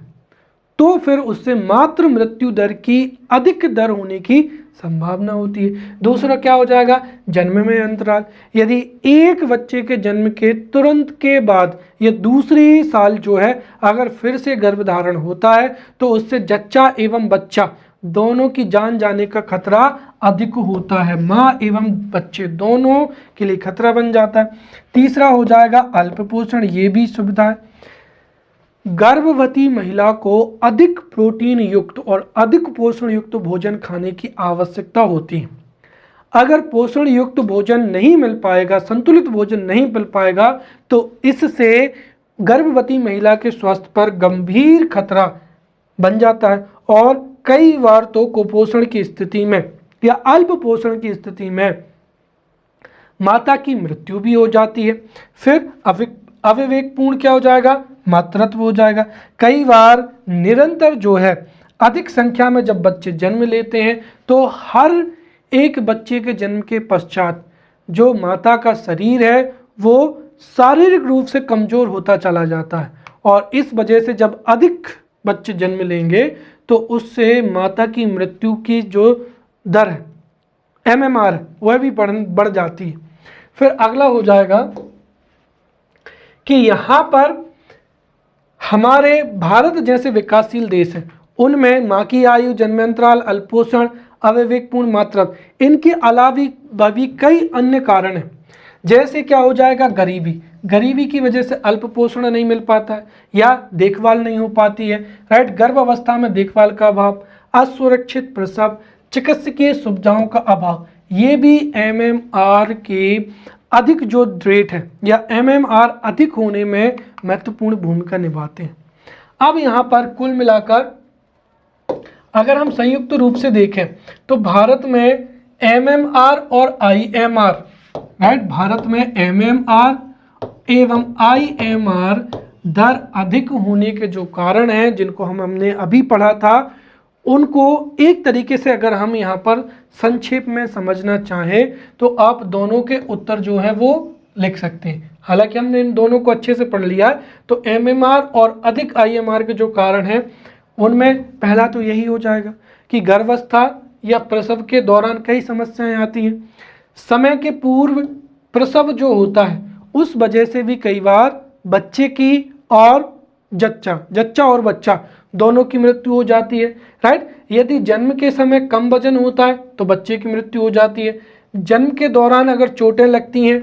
तो फिर उससे मातृ मृत्यु दर की अधिक दर होने की संभावना होती है। दूसरा क्या हो जाएगा, जन्म में अंतराल। यदि एक बच्चे के जन्म के तुरंत के बाद या दूसरी साल जो है अगर फिर से गर्भधारण होता है तो उससे जच्चा एवं बच्चा दोनों की जान जाने का खतरा अधिक होता है। माँ एवं बच्चे दोनों के लिए खतरा बन जाता है। तीसरा हो जाएगा अल्प पोषण, ये भी सुविधा है। गर्भवती महिला को अधिक प्रोटीन युक्त और अधिक पोषण युक्त भोजन खाने की आवश्यकता होती है। अगर पोषण युक्त भोजन नहीं मिल पाएगा, संतुलित भोजन नहीं मिल पाएगा, तो इससे गर्भवती महिला के स्वास्थ्य पर गंभीर खतरा बन जाता है और कई बार तो कुपोषण की स्थिति में या अल्प पोषण की स्थिति में माता की मृत्यु भी हो जाती है। फिर अविवेकपूर्ण क्या हो जाएगा, मातृत्व हो जाएगा। कई बार निरंतर जो है अधिक संख्या में जब बच्चे जन्म लेते हैं तो हर एक बच्चे के जन्म के पश्चात जो माता का शरीर है वो शारीरिक रूप से कमजोर होता चला जाता है और इस वजह से जब अधिक बच्चे जन्म लेंगे तो उससे माता की मृत्यु की जो दर है MMR वह भी बढ़ जाती है। फिर अगला हो जाएगा कि यहाँ पर हमारे भारत जैसे विकासशील देश हैं उनमें माँ की आयु, जन्मांतराल, अल्पोषण, अविवेकपूर्ण मातृत्व, इनके अलावा भी कई अन्य कारण हैं। जैसे क्या हो जाएगा, गरीबी की वजह से अल्प पोषण नहीं मिल पाता है या देखभाल नहीं हो पाती है, राइट। गर्भ अवस्था में देखभाल का अभाव, असुरक्षित प्रसव, चिकित्सकीय सुविधाओं का अभाव, ये भी MMR के अधिक जो रेट है या MMR अधिक होने में महत्वपूर्ण भूमिका निभाते हैं। अब यहाँ पर कुल मिलाकर अगर हम संयुक्त रूप से देखें तो भारत में MMR और IMR, राइट, भारत में MMR एवं IMR दर अधिक होने के जो कारण हैं जिनको हमने अभी पढ़ा था उनको एक तरीके से अगर हम यहाँ पर संक्षेप में समझना चाहें तो आप दोनों के उत्तर जो है वो लिख सकते हैं। हालांकि हमने इन दोनों को अच्छे से पढ़ लिया है तो MMR और अधिक IMR के जो कारण हैं उनमें पहला तो यही हो जाएगा कि गर्भावस्था या प्रसव के दौरान कई समस्याएं आती हैं। समय के पूर्व प्रसव जो होता है उस वजह से भी कई बार बच्चे की और जच्चा और बच्चा दोनों की मृत्यु हो जाती है, राइट। यदि जन्म के समय कम वजन होता है तो बच्चे की मृत्यु हो जाती है। जन्म के दौरान अगर चोटें लगती हैं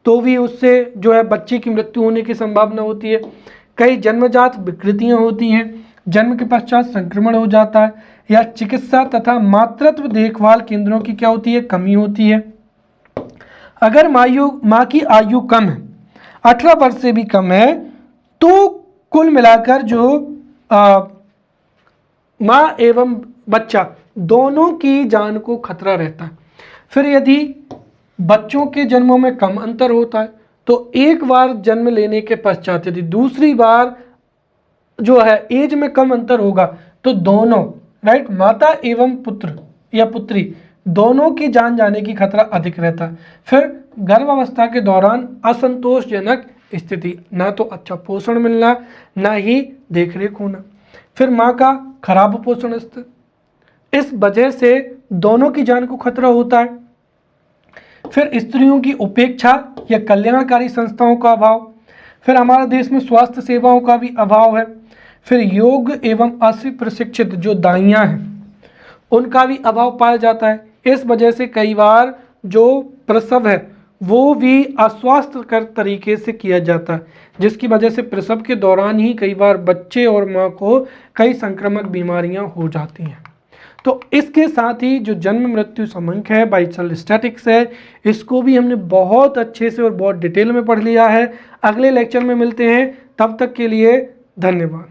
तो भी उससे जो है बच्चे की मृत्यु होने की संभावना होती है। कई जन्मजात विकृतियां होती हैं, जन्म के पश्चात संक्रमण हो जाता है या चिकित्सा तथा मातृत्व देखभाल केंद्रों की क्या होती है, कमी होती है। अगर माँ की आयु कम है, 18 वर्ष से भी कम है, तो कुल मिलाकर जो माँ एवं बच्चा दोनों की जान को खतरा रहता है। फिर यदि बच्चों के जन्मों में कम अंतर होता है तो एक बार जन्म लेने के पश्चात यदि दूसरी बार जो है एज में कम अंतर होगा तो दोनों, राइट, माता एवं पुत्र या पुत्री दोनों की जान जाने की खतरा अधिक रहता है। फिर गर्भावस्था के दौरान असंतोषजनक स्थिति, ना तो अच्छा पोषण मिलना ना ही देखरेख होना। फिर माँ का खराब पोषण स्तर, इस वजह से दोनों की जान को खतरा होता है। फिर स्त्रियों की उपेक्षा या कल्याणकारी संस्थाओं का अभाव। फिर हमारे देश में स्वास्थ्य सेवाओं का भी अभाव है। फिर योग एवं अप्रशिक्षित जो दाइयाँ हैं उनका भी अभाव पाया जाता है। इस वजह से कई बार जो प्रसव है वो भी अस्वास्थ्यकर तरीके से किया जाता है, जिसकी वजह से प्रसव के दौरान ही कई बार बच्चे और माँ को कई संक्रामक बीमारियां हो जाती हैं। तो इसके साथ ही जो जन्म मृत्यु समंक है, बाइचल स्टैटिक्स है, इसको भी हमने बहुत अच्छे से और बहुत डिटेल में पढ़ लिया है। अगले लेक्चर में मिलते हैं, तब तक के लिए धन्यवाद।